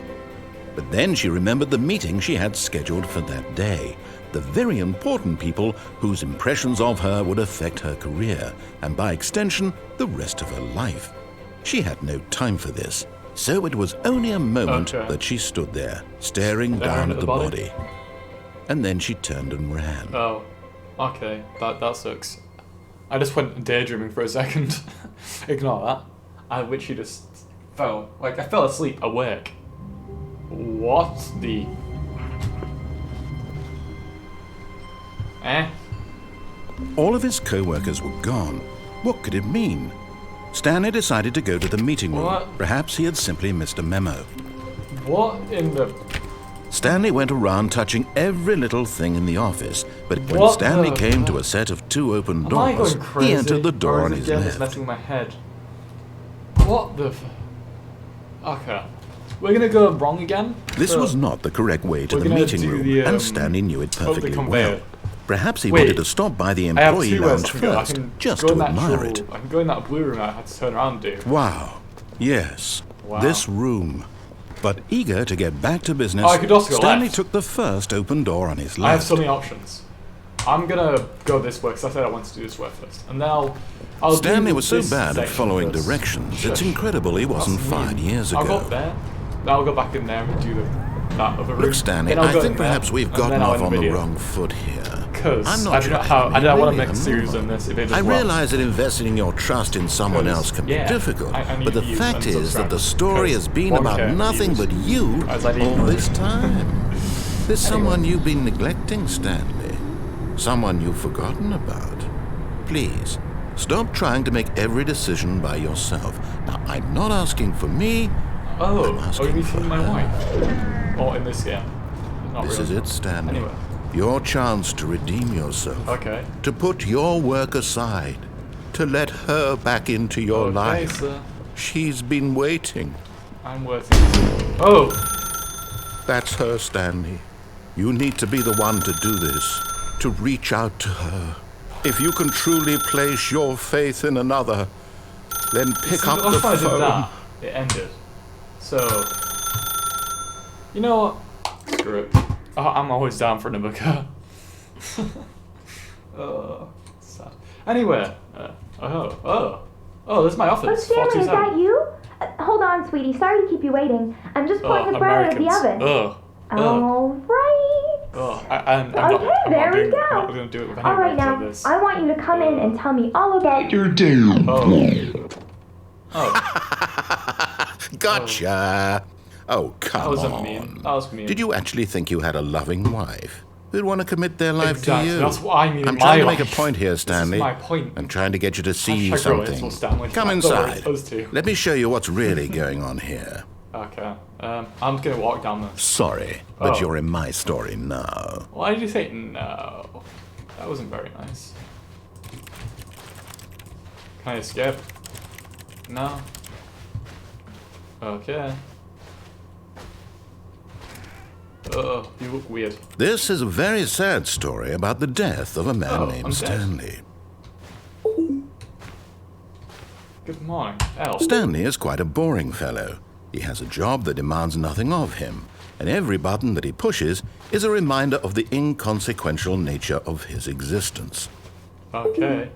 But then she remembered the meeting she had scheduled for that day. The very important people whose impressions of her would affect her career, and by extension, the rest of her life. She had no time for this, so it was only a moment Okay. that she stood there, staring down at the body. And then she turned and ran. Oh, okay. That sucks. I just went daydreaming for a second. Ignore that. I literally just fell. Like, I fell asleep, awake. What the... All of his co-workers were gone. What could it mean? Stanley decided to go to the meeting room. What? Perhaps he had simply missed a memo. What in the... Stanley went around touching every little thing in the office, but when What Stanley the- came to a set of two open Am I doors, going crazy? he entered the door or on is his the game left. just messing with my head? What the... Okay. We're gonna go wrong again? This So- was not the correct way to We're the gonna meeting do room, the, and Stanley knew it the perfectly conveyor. well. Perhaps he Wait, wanted to stop by the I have employee two ways lounge to go. I first, can just go to in that admire it. I can go in that blue room I had to turn around and do. Wow. Yes. Wow. This room. But eager to get back to business, Oh, I could also go Stanley left. took the first open door on his I have left. so many options. I'm gonna go this way because I said I wanted to do this way first. And then I'll Stanley do was so this bad at section following first. directions, it's Shush. incredible he wasn't That's 5 mean. years I'll go ago. up there. Then I'll go back in there and do that other room. Look, Stanley, Then I'll I go think in there, perhaps we've and gotten then I'll off end on the video. wrong foot here. Because I'm not I don't know trying how. to I be don't want to really make a series annoying. on this if it just I works. realize that investing your trust in someone Because, else can yeah, be difficult, I need but the views fact and is that the subscribers, story has because been about 1K nothing views. but you As I need all more. this time. There's someone you've been neglecting, Stanley. Someone you've forgotten about. Please, stop trying to make every decision by yourself. Now, I'm not asking for me. Oh, I'm asking you mean for for my her. wife? Or in this game? Not This really. is it, Stanley. Anyway. Your chance to redeem yourself. Okay. To put your work aside. To let her back into your Okay, life. sir. She's been waiting. I'm waiting. Oh! That's her, Stanley. You need to be the one to do this. To reach out to her. If you can truly place your faith in another, then pick up the Last time I did phone. that, it ended. So, you know what? Screw it. I'm always down for another go. Sad. Anyway, oh, there's my Oh, office. Stanley, is 427. that you? Hold on, sweetie. Sorry to keep you waiting. I'm just putting the bread out of the Americans. oven. All right. I'm not, Okay, I'm there not we doing, go. I'm not going to do it with any All right, words like now, this. I want you to come in and tell me all about your Oh, Gotcha. Oh, that come was on. mean. That was mean. Did you actually think you had a loving wife who'd want to commit their life Exactly, to you? that's what I mean in I'm my trying to make a life. point here, This is Stanley. my point. I'm trying to get you to see Hashtag something. relatable, Stanley. Come Don't worry, inside. those two. Let me show you what's really going on here. Okay. I'm gonna walk down this. Sorry, but Oh. you're in my story now. Why did you say no? That wasn't very nice. Can I escape? No. Okay. You look weird. This is a very sad story about the death of a man Oh, named I'm dead. Stanley. Good morning. Elle. Stanley is quite a boring fellow. He has a job that demands nothing of him, and every button that he pushes is a reminder of the inconsequential nature of his existence. Okay.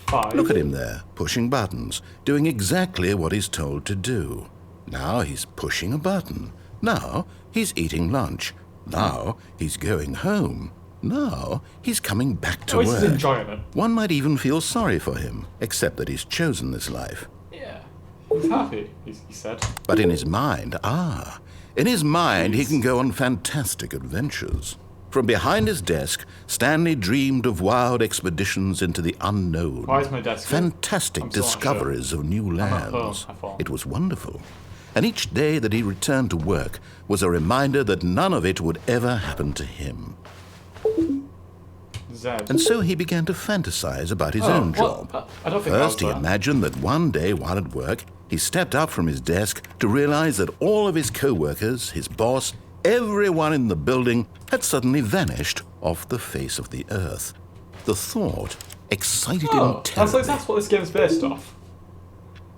5. Look at him there, pushing buttons, doing exactly what he's told to do. Now he's pushing a button. Now he's eating lunch. Now he's going home. Now he's coming back to Oh, he's work. enjoying it. One might even feel sorry for him, except that he's chosen this life. Yeah. He's happy, he said. But in his mind, he can go on fantastic adventures. From behind his desk, Stanley dreamed of wild expeditions into the unknown. Why is my desk here? Fantastic I'm still not sure. discoveries of new at home, lands. I thought. It was wonderful. And each day that he returned to work was a reminder that none of it would ever happen to him. Zed. And so he began to fantasize about his Oh, own what? job. I don't think First, he that was that. imagined that one day while at work, he stepped up from his desk to realize that all of his co-workers, his boss, everyone in the building had suddenly vanished off the face of the earth. The thought excited him Oh, terribly. that's what this game is based off.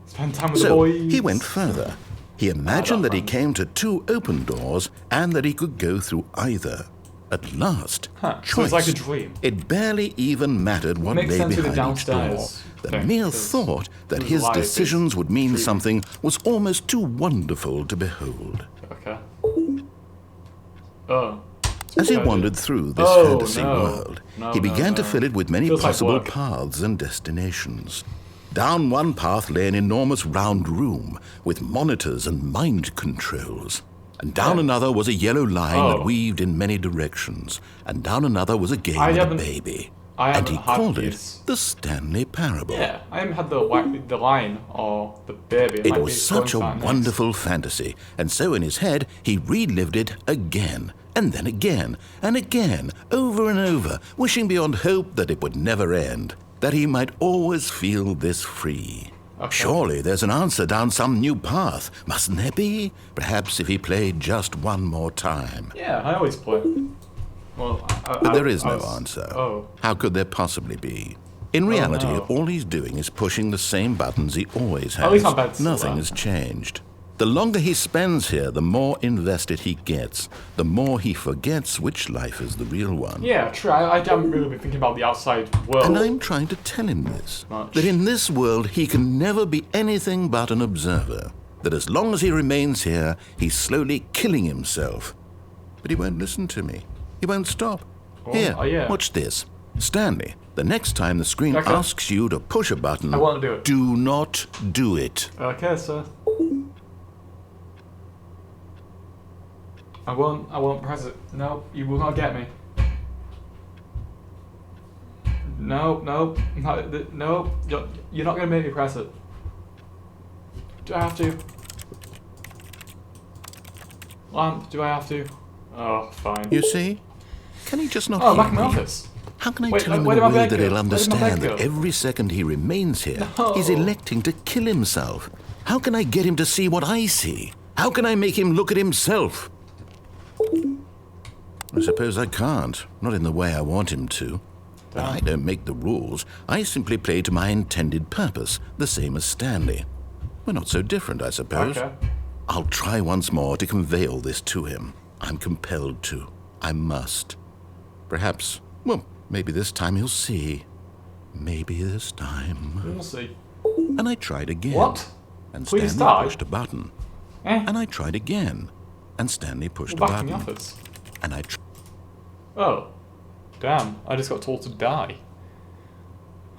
Spend time with the So boys. he went further. He imagined that he came to 2 open doors and that he could go through either. At last, Huh, so choice. it's like a dream. It barely even mattered what Makes lay sense with the behind each door. downstairs The thing, mere 'cause thought that it was his live, it's decisions would mean dreaming. something was almost too wonderful to behold. Okay. Oh. As he What did I do? wandered through this Oh, fantasy no. world, No, he no, began to no. fill it with many Feels like possible work. paths and destinations. Down one path lay an enormous round room with monitors and mind controls. And down Yeah. another was a yellow line Oh. that weaved in many directions. And down another was a game I with a haven't- baby. I And he haven't had called it these. the Stanley Parable. Yeah, I haven't had the line or the baby. It might was be such a going next. wonderful fantasy, and so in his head he relived it again, and then again, and again, over and over, wishing beyond hope that it would never end, that he might always feel this free. Okay. Surely there's an answer down some new path, mustn't there be? Perhaps if he played just one more time. Yeah, I always play. Well, But there is no was- answer. Oh. How could there possibly be? In reality, no. all he's doing is pushing the same buttons he always has. At least my bed's still Nothing there. has changed. The longer he spends here, the more invested he gets, the more he forgets which life is the real one. Yeah, true. I haven't really been thinking about the outside world. And I'm trying to tell him this, Much. that in this world he can never be anything but an observer, that as long as he remains here, he's slowly killing himself. But he won't listen to me. He won't stop. Here, yeah. watch this. Stanley, the next time the screen Okay. asks you to push a button, I won't do it. do not do it. Okay, sir. I won't press it. No, you will not get me. No, you're not gonna make me press it. Do I have to? Lamp, do I have to? Oh, fine. You see? Can he just not Oh, hear back in my me? office. How can I Wait, tell him where in did a my way bag that go? he'll Where did my understand bag that go? every second he remains here, No. he's electing to kill himself? How can I get him to see what I see? How can I make him look at himself? I suppose I can't, not in the way I want him to. But I don't make the rules. I simply play to my intended purpose, the same as Stanley. We're not so different, I suppose. Okay. I'll try once more to convey all this to him. I'm compelled to. I must. Perhaps, well, maybe this time he'll see. Maybe this time. We'll see. And I tried again. What? And Please Stanley die. pushed a button. Eh? And I tried again. And Stanley pushed We're a back in button. the office. And I Oh. Damn, I just got told to die.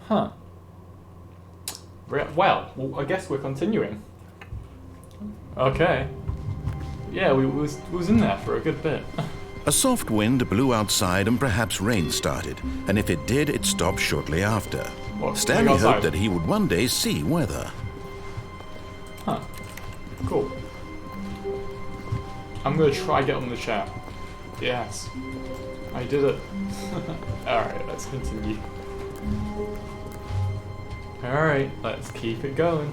Huh. Well, I guess we're continuing. Okay. Yeah, we was in there for a good bit. A soft wind blew outside and perhaps rain started, and if it did, it stopped shortly after. What, Stanley like outside? hoped that he would one day see weather. Huh. Cool. I'm gonna try get on the chair. Yes. I did it. Alright, let's continue. Alright, let's keep it going.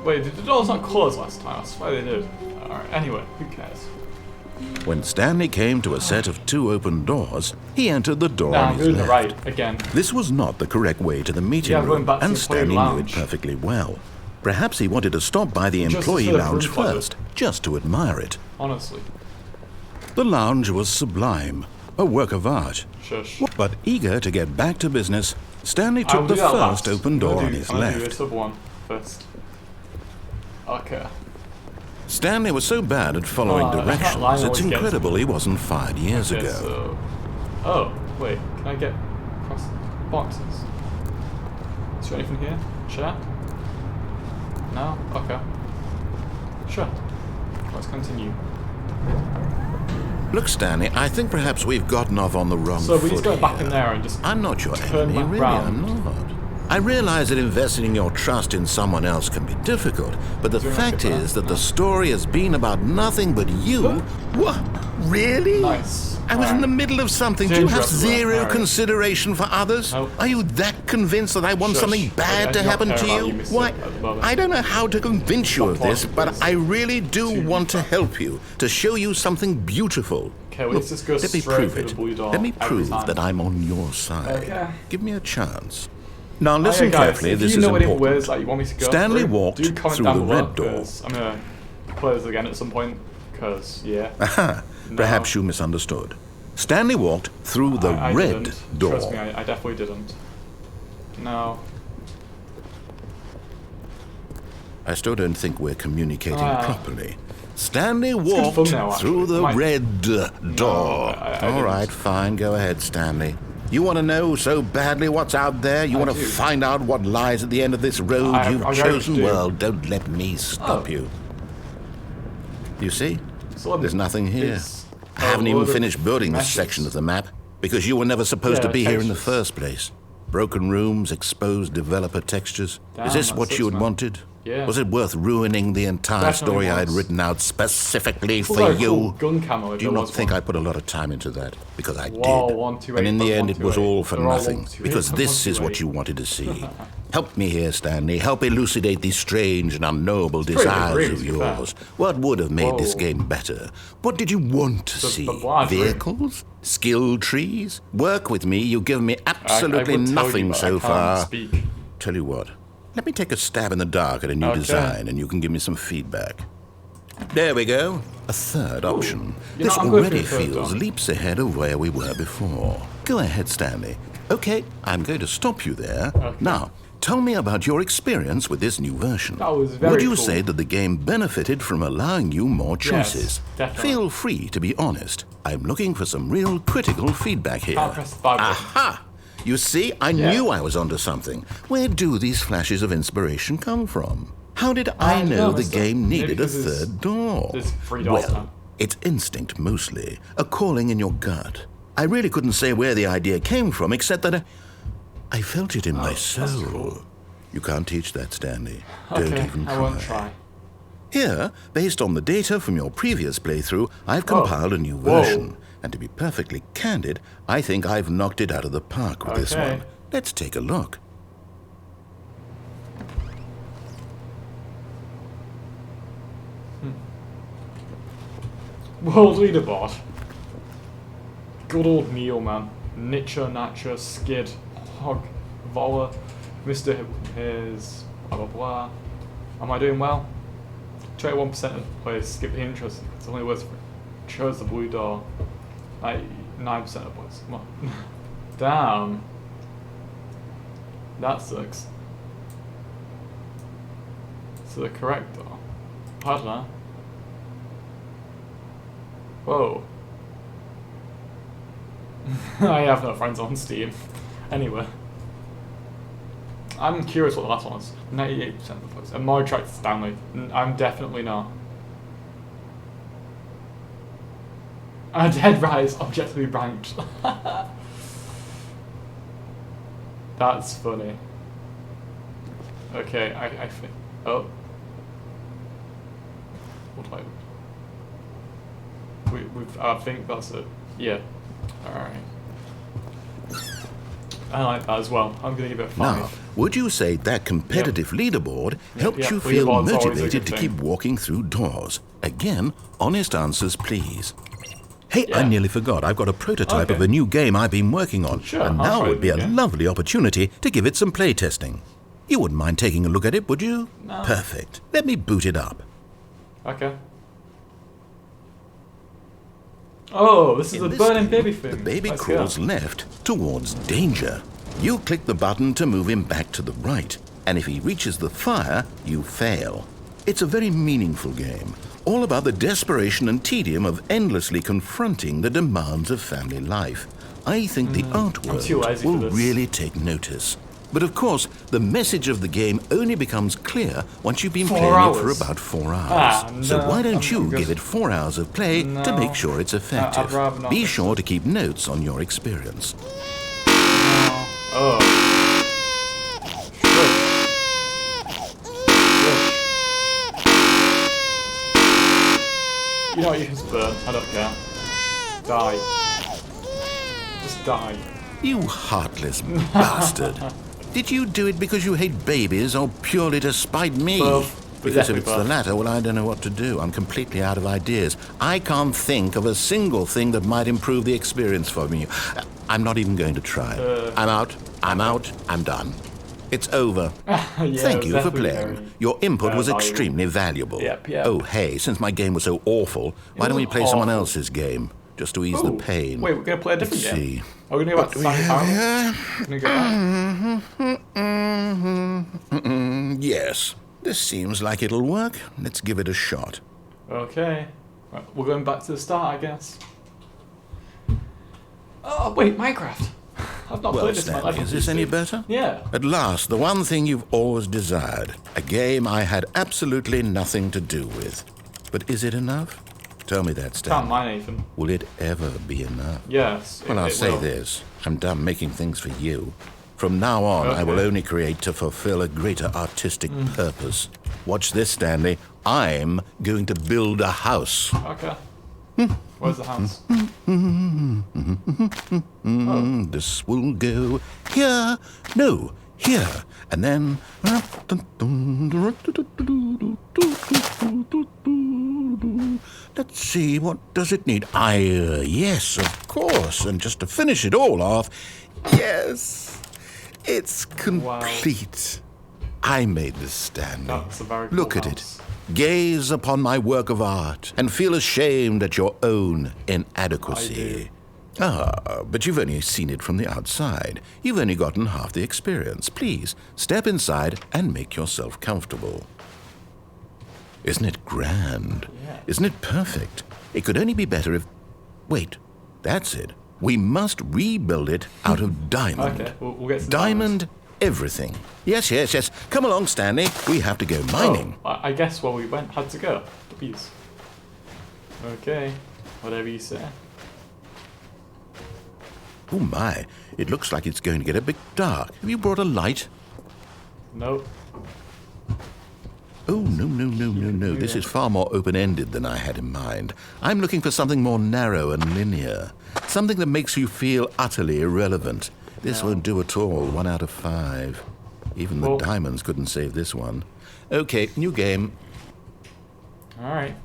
Wait, did the doors not close last time? I swear they did. Alright, anyway, who cares? When Stanley came to a set of 2 open doors, he entered the door Nah, on I'm his doing left. it right, again. This was not the correct way to the meeting Yeah, I'm going room, back to and the employee Stanley knew it lounge. perfectly well. Perhaps he wanted to stop by the Just employee for the lounge proof of it. first, just to admire it. Honestly. The lounge was sublime, a work of art. Shush. But eager to get back to business, Stanley I'll took do the that first last. open door on his I'm gonna do left. the sub one first. Okay. Stanley was so bad at following Oh, that line directions, always it's gets me. incredible he wasn't fired years Okay, ago. so... Oh, wait, can I get across boxes? Is there anything here? Chair? No? Okay. Sure. Let's continue. Look, Stanley, I think perhaps we've gotten off on the wrong So we foot just go back here. in there and just... I'm not your turn enemy, back really, round. I'm not. I realize that investing your trust in someone else can be difficult, but the Is there fact anything is like that the story has been about nothing but you. What? Really? Nice. I was in the middle of something. Do you have Dangerous work, zero Harry. consideration for others? Nope. Are you that convinced that I want Shush. something bad I to do not happen care to about you? you, Mr. Why? at the moment. I don't know how to convince you Stop of this, talking, but please. I really do Too want to fast. help you, to show you something beautiful. Okay, well, Look, let's just go let me straight prove through it. the blue door Let me every prove time. that I'm on your side. Okay. Give me a chance. Now listen Hiya, guys. carefully, If this you is know any important. words that you want me to go Stanley through, walked do comment through down the below, red door. 'cause I'm gonna play this again at some point, because, yeah. Aha, No. perhaps you misunderstood. Stanley walked through the I red didn't. door. Trust me, I definitely didn't. No. I still don't think we're communicating Ah. properly. Stanley good walked thumbnail, through actually. the Might- red door. I All didn't. right, fine, go ahead, Stanley. You want to know so badly what's out there? You I want to do. find out what lies at the end of this road I you've very much chosen? do. Well, don't let me stop Oh. you. You see? So There's nothing here. it's I haven't a even load of finished building this meshes. section of the map because you were never supposed Yeah, to be here in the textures. first place. Broken rooms, exposed developer textures. Damn, Is this that what sucks, you had man. wanted? Yeah. Was it worth ruining the entire Definitely story I had was. written out specifically It was for like a you? cool gun camo if Do you there not was think one. I put a lot of time into that? Because I Whoa, did. 128, And in the end, it was 128. all for They're all nothing. 128, Because this is what 128. you wanted to see. Help me here, Stanley. Help elucidate these strange and unknowable pretty desires green, of to be fair. yours. What would have made this Whoa. game better? What did you want to see? large room. Vehicles? Skill trees? Work with me. You've given me I absolutely would tell you, nothing but I so can't far. Speak. Tell you what, let me take a stab in the dark at a new Okay. design and you can give me some feedback. There we go. A third option. You know, This I'm going already for the third feels one. leaps ahead of where we were before. Go ahead, Stanley. Okay, I'm going to stop you there. Okay. Now, tell me about your experience with this new version. That was very Would you cool. say that the game benefited from allowing you more choices? definitely. Feel free to be honest. I'm looking for some real critical feedback here. Can't press the buy button. Aha! You see, I knew I was onto something. Where do these flashes of inspiration come from? How did I don't know know, the Mr. game Maybe needed a because it's- third door? there's 3 doors Well, now. it's instinct mostly, a calling in your gut. I really couldn't say where the idea came from, except that I felt it in my soul. cool. You can't teach that, Stanley. Don't Okay, even I won't try. Here, based on the data from your previous playthrough, I've Whoa. compiled a new Whoa. version. And to be perfectly candid, I think I've knocked it out of the park with this Okay. one. Let's take a look. World leaderboard. Good old Neil, man. Nitcher, Natcher, Skid, Hog, Voller, Mr. His, blah blah blah. Am I doing well? 21% of the players skip the intros. It's only worth chose the blue door. 9% of players. Come on. Damn. That sucks. So the correct door. I don't know. Whoa. I have no friends on Steam. Anyway. I'm curious what the last one was. 98% of the players. I'm more attracted to Stanley. I'm definitely not. A Dead Rise objectively ranked. That's funny. Okay, I think. Oh. What do I think that's it. Yeah. Alright. I like that as well. I'm going to give it a 5. Now, would you say that competitive leaderboard helped Yep, you feel leaderboard's always a motivated good to thing. keep walking through doors? Again, honest answers, please. Hey, I Yeah. nearly forgot. I've got a prototype of Okay. a new game I've been working on. Sure, and I'll now try would be the a game. lovely opportunity to give it some playtesting. You wouldn't mind taking a look at it, would you? No. Perfect. Let me boot it up. Okay. Oh, this is In a this burning game, baby thing. The baby Let's crawls go. left towards danger. You click the button to move him back to the right, and if he reaches the fire, you fail. It's a very meaningful game, all about the desperation and tedium of endlessly confronting the demands of family life. I think the too artwork lazy will for this. really take notice. But of course, the message of the game only becomes clear once you've been 4 playing it for hours. about 4 hours. Ah, So no, why don't I'm you good. give it 4 hours of play to No. make sure it's effective? rather not Be miss sure to keep notes on your experience. Oh. You know what, you can burn. I don't care. Die. Just die. You heartless bastard. Did you do it because you hate babies or purely to spite me? Both. Because if Exactly it's the both. latter, well, I don't know what to do. I'm completely out of ideas. I can't think of a single thing that might improve the experience for me. I'm not even going to try. I'm out. I'm done. It's over. Yeah, Thank it you was for definitely playing. very, Your input was valuable. extremely valuable. Yep. Oh, hey, since my game was so awful, why don't we play someone awful. else's game? Just to ease the Ooh. pain. Wait, we're going to play a different Let's game. see. Are we going to go back to Stanley Parable? We're going to go back. Yes, this seems like it'll work. Let's give it a shot. Okay. Right, we're going back to the start, I guess. Oh, wait, Minecraft. I've not Well, played this in my life. Stanley, is this any better? Yeah. At last, the one thing you've always desired. A game I had absolutely nothing to do with. But is it enough? Tell me that, Can't Stanley. mind Nathan. Will it ever be enough? Yes. Well, I'll it say will. this. I'm done making things for you. From now on, I will Okay. only create to fulfill a greater artistic purpose. Watch this, Stanley. I'm going to build a house. Okay. Where's the house? This will go here. No, here. And then... Let's see, what does it need? Yes, of course. And just to finish it all off, yes, it's complete. I made this, Stanley. That's a very cool Look at house. it. Gaze upon my work of art and feel ashamed at your own inadequacy. But you've only seen it from the outside. You've only gotten half the experience. Please, step inside and make yourself comfortable. Isn't it grand? Yeah. Isn't it perfect? It could only be better if... Wait, that's it. We must rebuild it out of diamond. Okay, we'll get some Diamond everything. Yes. Come along, Stanley. We have to go mining. Oh, I guess where we had to go. Please. Okay. Whatever you say. Oh my, it looks like it's going to get a bit dark. Have you brought a light? Nope. Oh, no. This is far more open-ended than I had in mind. I'm looking for something more narrow and linear. Something that makes you feel utterly irrelevant. This won't do at all. 1 out of 5. Even the Well- diamonds couldn't save this one. Okay, new game. Alright.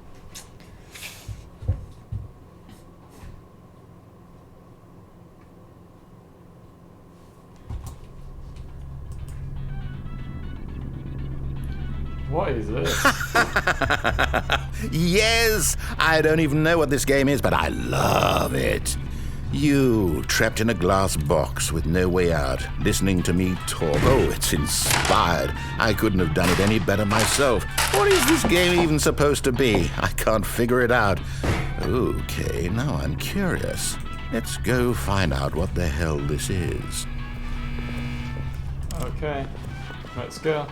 What is this? Yes! I don't even know what this game is, but I love it. You, trapped in a glass box with no way out, listening to me talk. Oh, it's inspired. I couldn't have done it any better myself. What is this game even supposed to be? I can't figure it out. Okay, now I'm curious. Let's go find out what the hell this is. Okay. Let's go.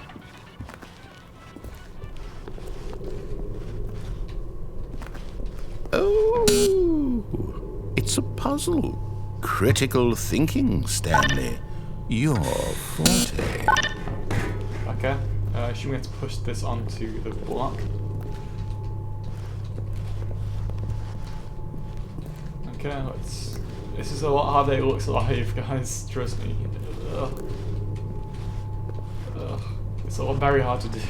Oh, it's a puzzle. Critical thinking, Stanley. Your forte. Okay. Should we have to push this onto the block? Okay, this is a lot harder than it looks like, guys. Trust me. Ugh. Ugh. It's very hard to do.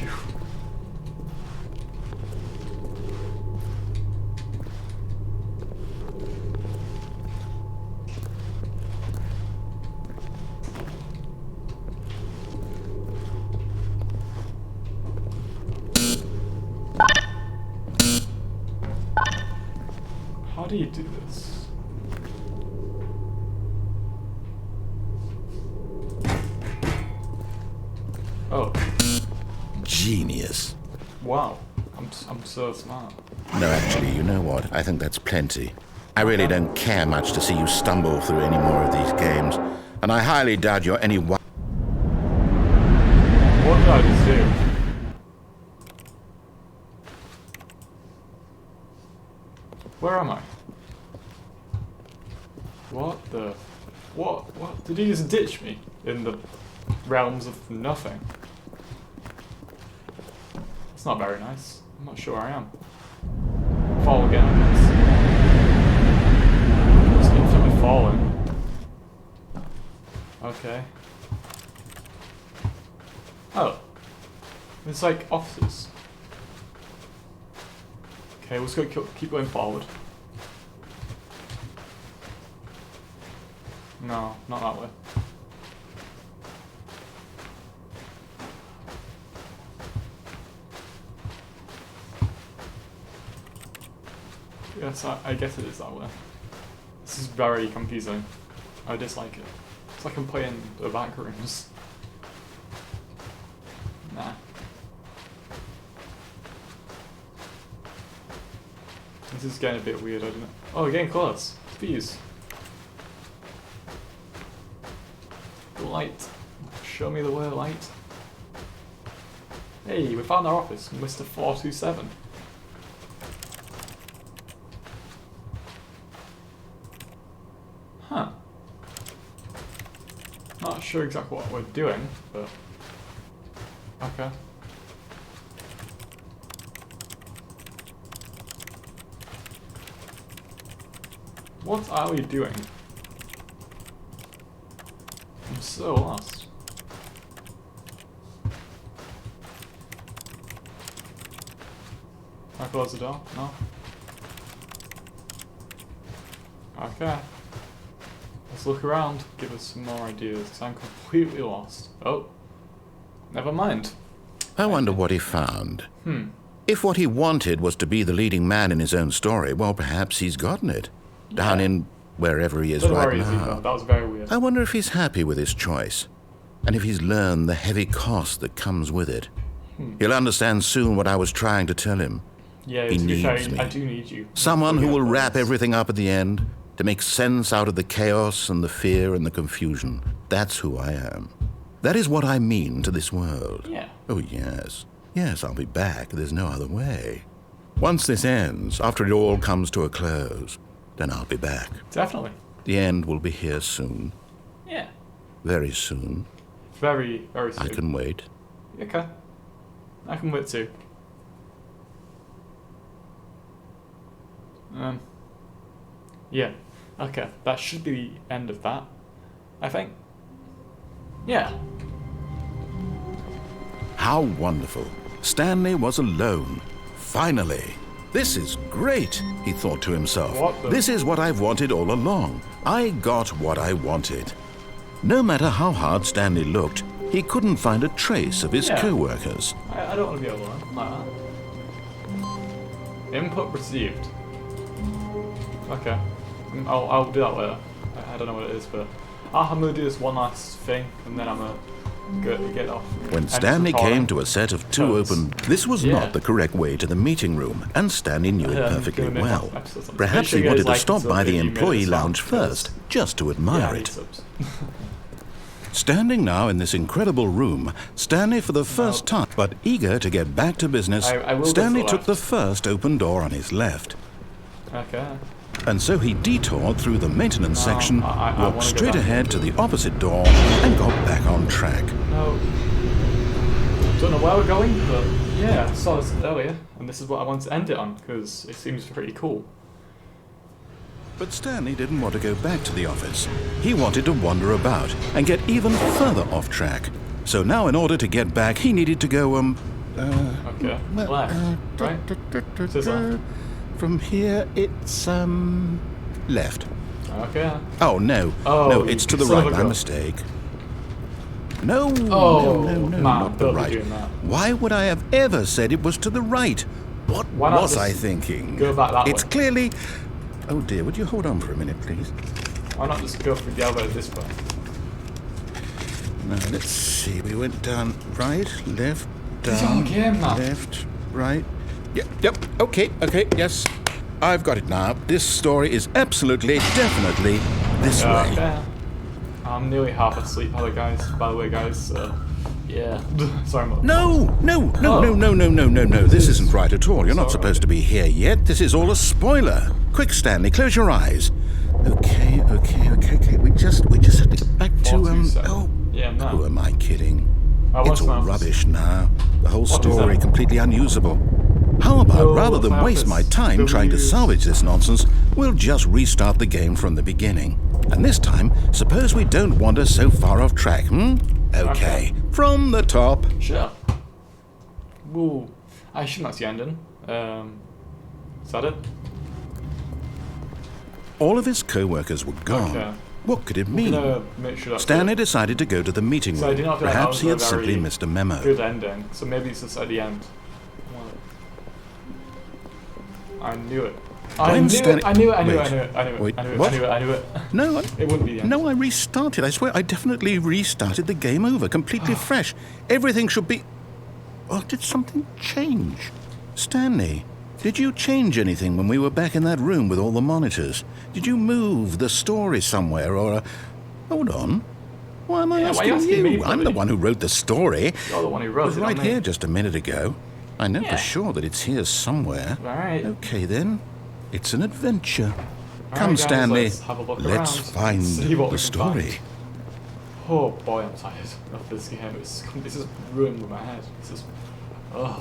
How do you do this? Oh. Genius. Wow. I'm so smart. No, actually, you know what? I think that's plenty. I really don't care much to see you stumble through any more of these games, and I highly doubt you're any What did I just do? Where am I? What the... What? Did he just ditch me in the realms of nothing? It's not very nice. I'm not sure I am. Fall again, I guess. Just infinitely falling. Okay. Oh. It's like offices. Okay, let's go keep going forward. No, not that way. Yes, I guess it is that way. This is very confusing. I dislike it. It's like I'm playing the back rooms. Nah. This is getting a bit weird, isn't it? Oh, we're getting close. Please. Light. Show me the way, light. Hey, we found our office, Mr. 427. Huh. Not sure exactly what we're doing, but... Okay. What are we doing? I'm so lost. Can I close the door? No? Okay. Let's look around, give us some more ideas, because I'm completely lost. Oh. Never mind. I wonder what he found. Hmm. If what he wanted was to be the leading man in his own story, well, perhaps he's gotten it. Down in wherever he is right now. That was very weird. I wonder if he's happy with his choice, and if he's learned the heavy cost that comes with it. He'll understand soon what I was trying to tell him. Yeah, He to be fair, needs me. I do need you. Someone who will wrap everything. everything up at the end, to make sense out of the chaos and the fear and the confusion. That's who I am. That is what I mean to this world. Yeah. Oh, yes. Yes, I'll be back. There's no other way. Once this ends, after it all comes to a close, then I'll be back. Definitely. The end will be here soon. Yeah. Very soon. Very, very soon. I can wait. Okay. I can wait too. Yeah. Okay. That should be the end of that. I think. Yeah. How wonderful. Stanley was alone. Finally. This is great, he thought to himself. What the- This is what I've wanted all along. I got what I wanted. No matter how hard Stanley looked, he couldn't find a trace of his Yeah. co-workers. I don't want to be alone like that. Input received. Okay. I'll do that later. I don't know what it is, but I'm gonna do this one last thing, and then I'm gonna get off. When Stanley came to a set of two Toads. open... This was Yeah. not the correct way to the meeting room, and Stanley knew it perfectly gonna make well. more episodes on this. Perhaps Make sure he you wanted guys to like stop and sub by if the you made employee this far, lounge because- first, just to Yeah, admire I need it. subs. Standing now in this incredible room, Stanley for the first time, but eager to get back to business, I will go to Stanley the took left. the first open door on his left. Okay. And so he detoured through the maintenance No, section, I wanna walked go straight back. ahead to the opposite door, and got back on track. No. Don't know where we're going, but yeah, I saw this earlier, and this is what I want to end it on, because it seems pretty cool. But Stanley didn't want to go back to the office. He wanted to wander about and get even further off track. So now in order to get back, he needed to go, Okay. Left, right? Scissor. From here, it's, left. Okay. Oh, no. Oh, no, it's to the son of right. a My gun. mistake. No, Oh, no, man, not the don't be right. doing that. Why would I have ever said it was to the right? What Why not was just I thinking? go back that It's way? clearly... Oh dear, would you hold on for a minute, please? Why not just go through the elevator this way? Now, let's see. We went down right, left, This is our down, game, man. left, right. Yep, okay, yes. I've got it now. This story is absolutely, definitely this way. Okay. I'm nearly half asleep, by the way, guys. Yeah. Sorry, I'm No. This isn't right at all. You're not supposed to be here yet. This is all a spoiler. Quick, Stanley, close your eyes. Okay. We just have to get back to, 427. Yeah, no. Who am I kidding? Oh, It's all what's my- rubbish now. The whole What is story that? completely unusable. How about, No, rather what's than my waste my office? time trying to W's. salvage this nonsense, we'll just restart the game from the beginning. And this time, suppose we don't wander so far off track, Okay. From the top. Sure. Woo. I assume that's the ending. Is that it? All of his co-workers were gone. Okay. What could it I'm mean? gonna make sure that's Stanley it. decided to go to the meeting So I room. did not feel like that Perhaps was he a had simply very missed a memo. Good ending. So maybe it's just at the end. I knew it. I knew it. No, It wouldn't be the end. no, I restarted. I swear, I definitely restarted the game over, completely fresh. Everything should be... Or did something change? Stanley, did you change anything when we were back in that room with all the monitors? Did you move the story somewhere, or... Hold on. Why am I Yeah, why are you asking asking me, you? I'm the buddy? one who wrote the story. You're the one who It wrote was it, right not me. here just a minute ago. I know Yeah. for sure that it's here somewhere. Alright. Okay, then. It's an adventure. All Come, right, guys, Stanley. let's have a look Let's around find and see what the we can story. find. Oh boy, I'm tired of this game. It's just ruined with my head. It's just,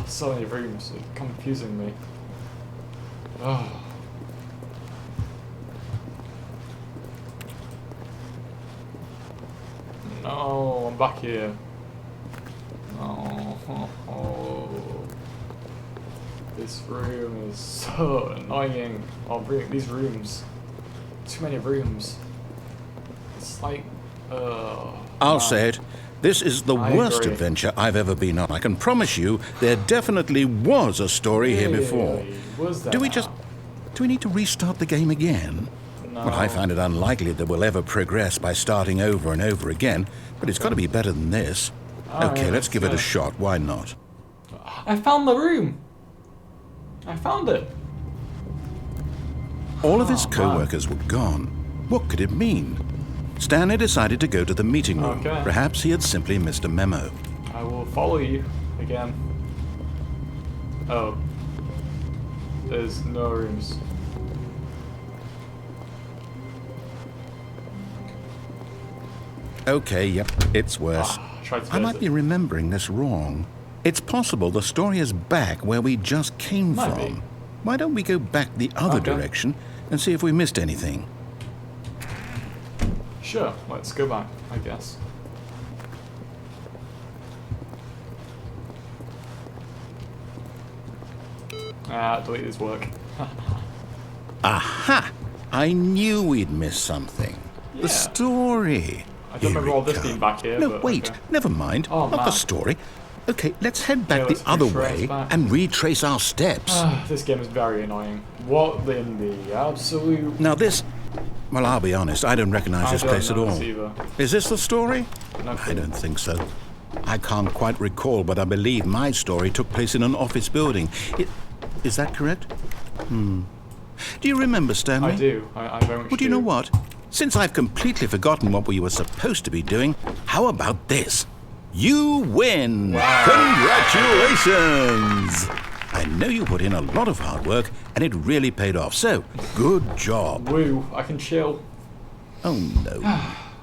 so many rooms. It's confusing me. Oh. No, I'm back here. No. This room is so annoying. These rooms. Too many rooms. It's like, I'll say it. This is the I worst agree. adventure I've ever been on. I can promise you there definitely was a story here before. Was there Do we now? just... Do we need to restart the game again? No. Well, I find it unlikely that we'll ever progress by starting over and over again, but it's got to be better than this. All Okay, right, let's give it a go. shot. Why not? I found the room. I found it. All of his Oh, co-workers were gone. What could it mean? Stanley decided to go to the meeting room. Okay. Perhaps he had simply missed a memo. I will follow you again. Oh. There's no rooms. Okay, yep, it's worse. Tried to I might be remembering this wrong. It's possible the story is back where we just came Might from. be. Why don't we go back the other Okay. direction and see if we missed anything? Sure, let's go back, I guess. Delete this work. Aha! I knew we'd missed something. Yeah. The story. I don't Here remember we all this come. being back here, No, but wait. okay. Never mind. Oh, Not the man. story. Okay, let's head back Yeah, the let's other retrace way back. and retrace our steps. This game is very annoying. What in the absolute... Now this... Well, I'll be honest, I don't recognize I this don't place at know all. this either. Is this the story? No I clue. don't think so. I can't quite recall, but I believe my story took place in an office building. Is that correct? Do you remember, Stanley? I do. I very much Well, do you know what? Since I've completely forgotten what we were supposed to be doing, how about this? You win! Wow. Congratulations! I know you put in a lot of hard work, and it really paid off, so good job. Woo, I can chill. Oh, no.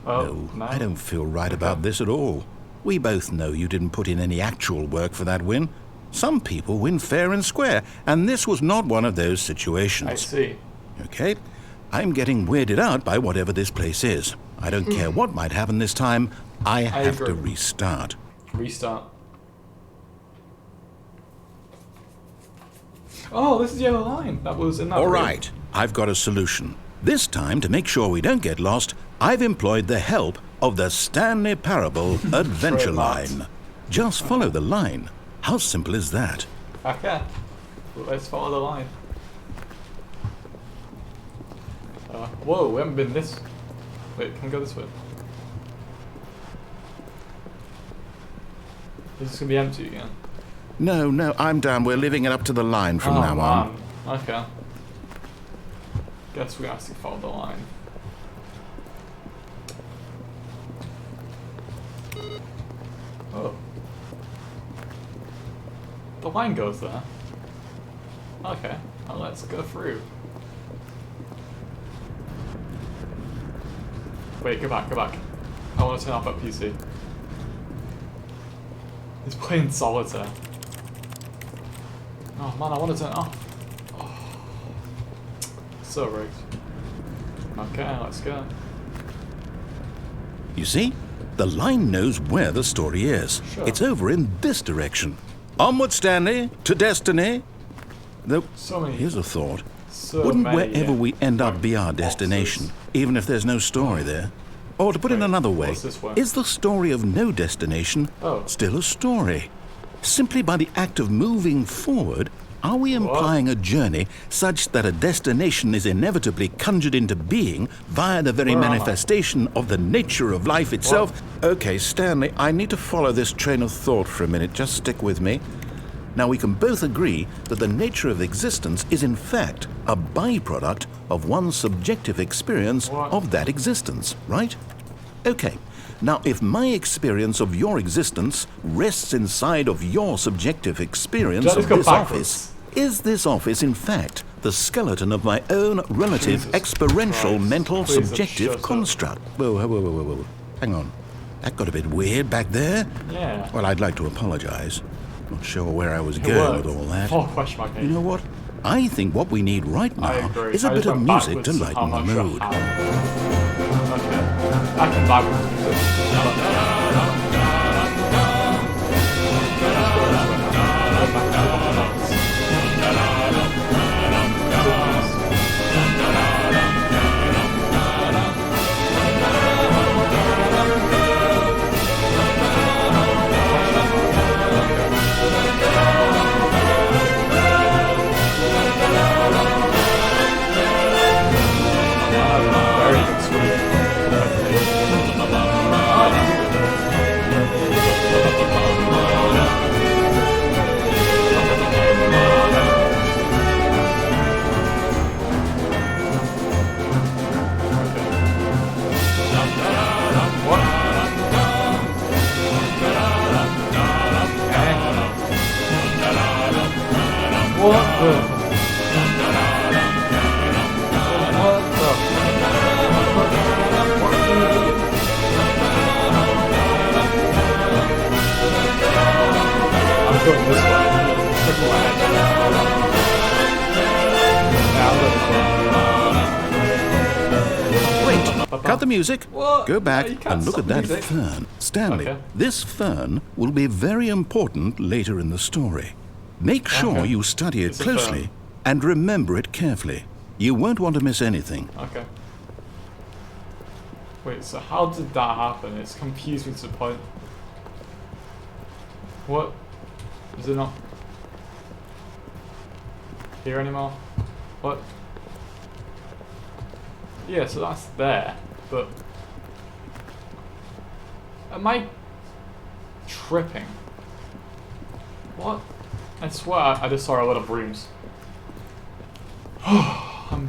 Oh, No, I don't feel right about this at all. We both know you didn't put in any actual work for that win. Some people win fair and square, and this was not one of those situations. I see. Okay? I'm getting weirded out by whatever this place is. I don't care what might happen this time. I have to restart. Restart. Oh, this is Yellow Line. That was in that All room. right, I've got a solution. This time, to make sure we don't get lost, I've employed the help of the Stanley Parable Adventure Line. Just follow the line. How simple is that? Okay. Let's follow the line. Whoa, we haven't been this... Wait, can we go this way? Is this going to be empty again? No, I'm down. We're leaving it up to the line from now on. Okay. Guess we have to follow the line. Oh. The line goes there. Okay, well, let's go through. Wait, go back. I want to turn off that PC. He's playing solitaire. Oh man, I want to turn it off. Oh. So rigged. Okay, let's go. You see? The line knows where the story is. Sure. It's over in this direction. Onward, Stanley, to destiny. Though, So many. here's a thought. So Wouldn't many, wherever we end up be our destination, even if there's no story there? Or to put it Wait, another way, what's this way? is the story of no destination still a story? Simply by the act of moving forward, are we implying a journey such that a destination is inevitably conjured into being via the very Where am I? manifestation of the nature of life itself? Okay, Stanley, I need to follow this train of thought for a minute. Just stick with me. Now, we can both agree that the nature of existence is in fact a byproduct of one's subjective experience of that existence, right? Okay. Now, if my experience of your existence rests inside of your subjective experience of this office, is this office in fact the skeleton of my own relative experiential mental subjective construct? Whoa. Hang on. That got a bit weird back there. Yeah. Well, I'd like to apologize. Not sure where I was going with all that. You know what? I think what we need right now is a bit of music to lighten the mood. Okay. I can backwards Cut the music. What? Go back You can't and look stop at that music. fern. Stanley, Okay. this fern will be very important later in the story. Make sure Okay. you study it It's a closely fern. and remember it carefully. You won't want to miss anything. Okay. Wait, so how did that happen? It's confused me to the point. What? Is it not here anymore? What? Yeah, so that's there, but am I tripping? What? I swear I just saw a lot of rooms.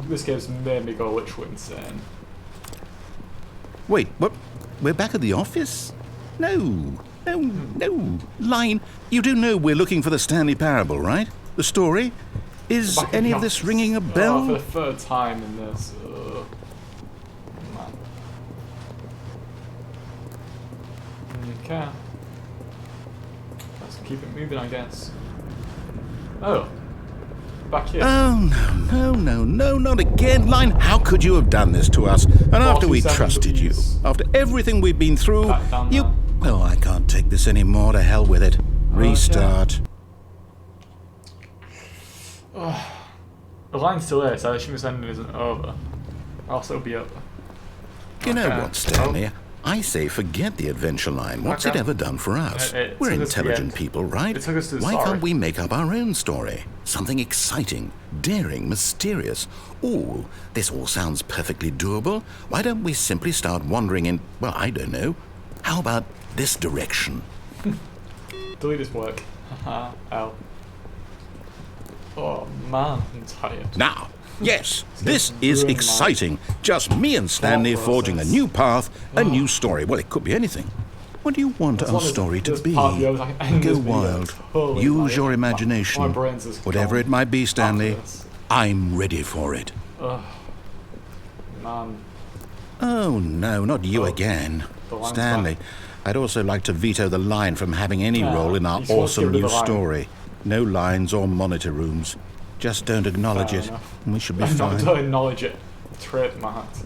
This game's made me go literally insane. Wait, what? We're back at the office? No. Line, you do know we're looking for the Stanley Parable, right? The story? Is Back in any the of this office. ringing a bell? Oh, for the third time in this. Man. Okay. Let's keep it moving, I guess. Oh. Back here. Oh, no, not again. Line, how could you have done this to us? And after we 47 trusted you, Ws. after everything we've been through, Back down you... there. Well, I can't take this anymore. To hell with it. Restart. The line's still there, so I assume this ending isn't over. Or else it'll be over. You know Okay. what, Stanley? I say forget the adventure line. What's it Okay. ever done for us? It We're took us to the intelligent end. people, right? It took us to the Why story. can't we make up our own story? Something exciting, daring, mysterious. Ooh, this all sounds perfectly doable. Why don't we simply start wandering in, well, I don't know. How about this direction? Delete this work. Haha, L. Oh man, I'm tired. Now, yes, this is ruined my exciting. Just me and Stanley thought forging a process. new path, a new story. Well, it could be anything. What do you want As our long as story to this be? part of the other- I can end Go this video. wild. Totally Use like your it. imagination. My brain's just Whatever gone it might be, Stanley, after this. I'm ready for it. Ugh. Man. Oh, no, not you Oh, again. the line's Stanley, back. I'd also like to veto the line from having any Yeah, role in our he's supposed to awesome get rid new of the line. story. No lines or monitor rooms. Just don't acknowledge Fair it, enough. and we should be I'm not fine. to acknowledge it. Trip my hat.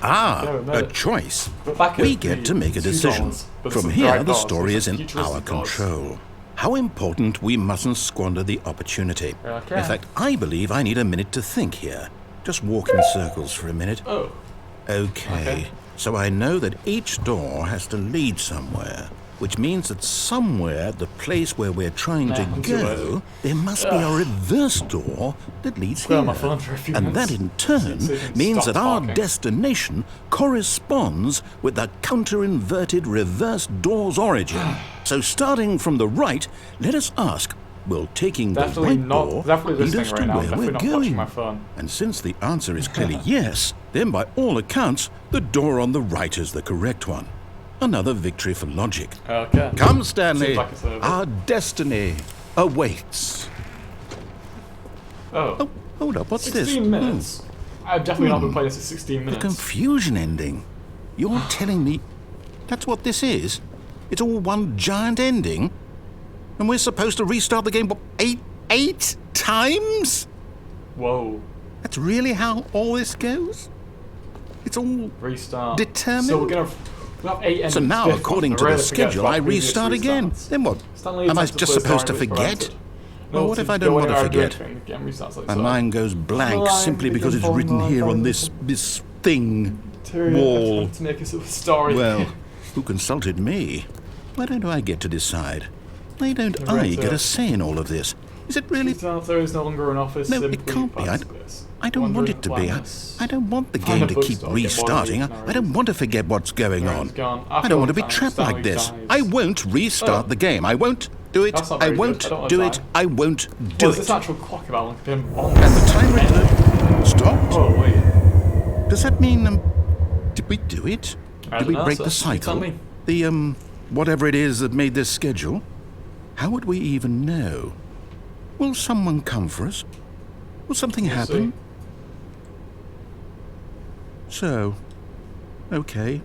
Ah, Yeah, we made a it. choice. But back We at get the to make a decision. $2, but From it's here, drag the doors, story so is it's in futuristic our doors. control. How important we mustn't squander the opportunity. Okay. In fact, I believe I need a minute to think here. Just walk in circles for a minute. Oh. Okay. So I know that each door has to lead somewhere, which means that somewhere, the place where we're trying to I'm too go, lazy. there must be a reverse door that leads Grab here. my phone for a few And that minutes. in turn So you can means stop that our talking. destination corresponds with the counter-inverted reverse door's origin. So starting from the right, let us ask, will taking the Definitely right not. door Definitely lead listening us to right now. where Definitely we're not watching going? my phone. And since the answer is clearly yes, then by all accounts, the door on the right is the correct one. Another victory for logic. Okay. Come, Stanley. Seems like it's over. Our destiny awaits. Oh. Oh, hold up. What's 16 this? minutes. I've definitely not been playing this for 16 The minutes. confusion ending. You're telling me that's what this is? It's all one giant ending? And we're supposed to restart the game, what, eight times? Whoa. That's really how all this goes? It's all... Restart. Determined? So we'll have 8 endings. So now, different. according I to the rarely forget schedule, about I previous restart again. restarts. Then what? Stanley Am I attempts just play supposed to Star Wars forget? Granted. Well, No, what if to I don't go want to anywhere, forget? do anything, get restarts like My so. mind goes blank Line simply because it's begin written falling here on line. this thing. Tyrion wall. attempts to make us a story. Well, who consulted me? Why don't I get to decide? Why don't I Right, get a say in all of this? Is it really... There is no longer an office. No, simply it can't be. participants. I don't want Wandering it to be. planets. I don't want the Find game a to keep bookstore, get restarting. bored, I don't want to forget what's going Right, on. it's gone. I don't want to be After trapped all, like this. Stanley I dies. won't restart Oh. the game. I won't do it. That's not I very won't good. I don't wanna do die. it. I won't do What's this it. actual clock about? Like, been on And the timer stopped. Oh, wait. Does that mean, did we do it? I Did don't we know, break sir. the You tell cycle? me. The, whatever it is that made this schedule? How would we even know? Will someone come for us? Will something We'll happen? see. So, okay.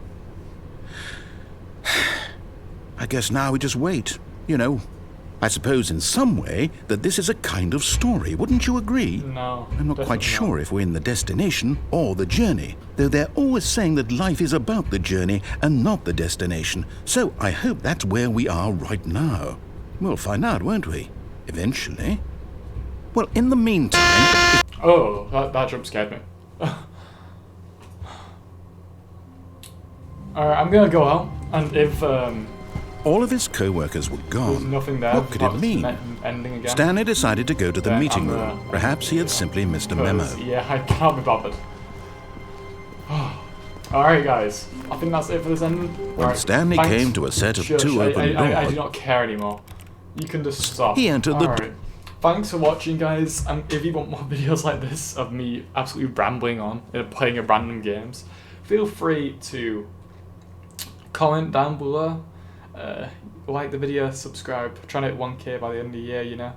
I guess now we just wait, you know. I suppose in some way that this is a kind of story, wouldn't you agree? No. I'm not quite definitely sure if we're in the destination or the journey, though they're always saying that life is about the journey and not the destination. So I hope that's where we are right now. We'll find out, won't we? Eventually. Well, in the meantime... Oh, that jump scared me. Alright, I'm gonna go out, and if All of his co-workers were there's gone. nothing there, What could it mean? Ending again. Stanley decided to go to the Then meeting I'm, room. Perhaps he had simply missed a memo. Yeah, I can't be bothered. Alright, guys. I think that's it for this ending. When Alright, Stanley thanks. came to a set of Shush, two open I do doors, not care anymore. You can just stop. He entered the- Alright. Thanks for watching, guys. And if you want more videos like this of me absolutely rambling on and playing at random games, feel free to comment down below. Like the video, subscribe. Trying to hit 1K by the end of the year, you know.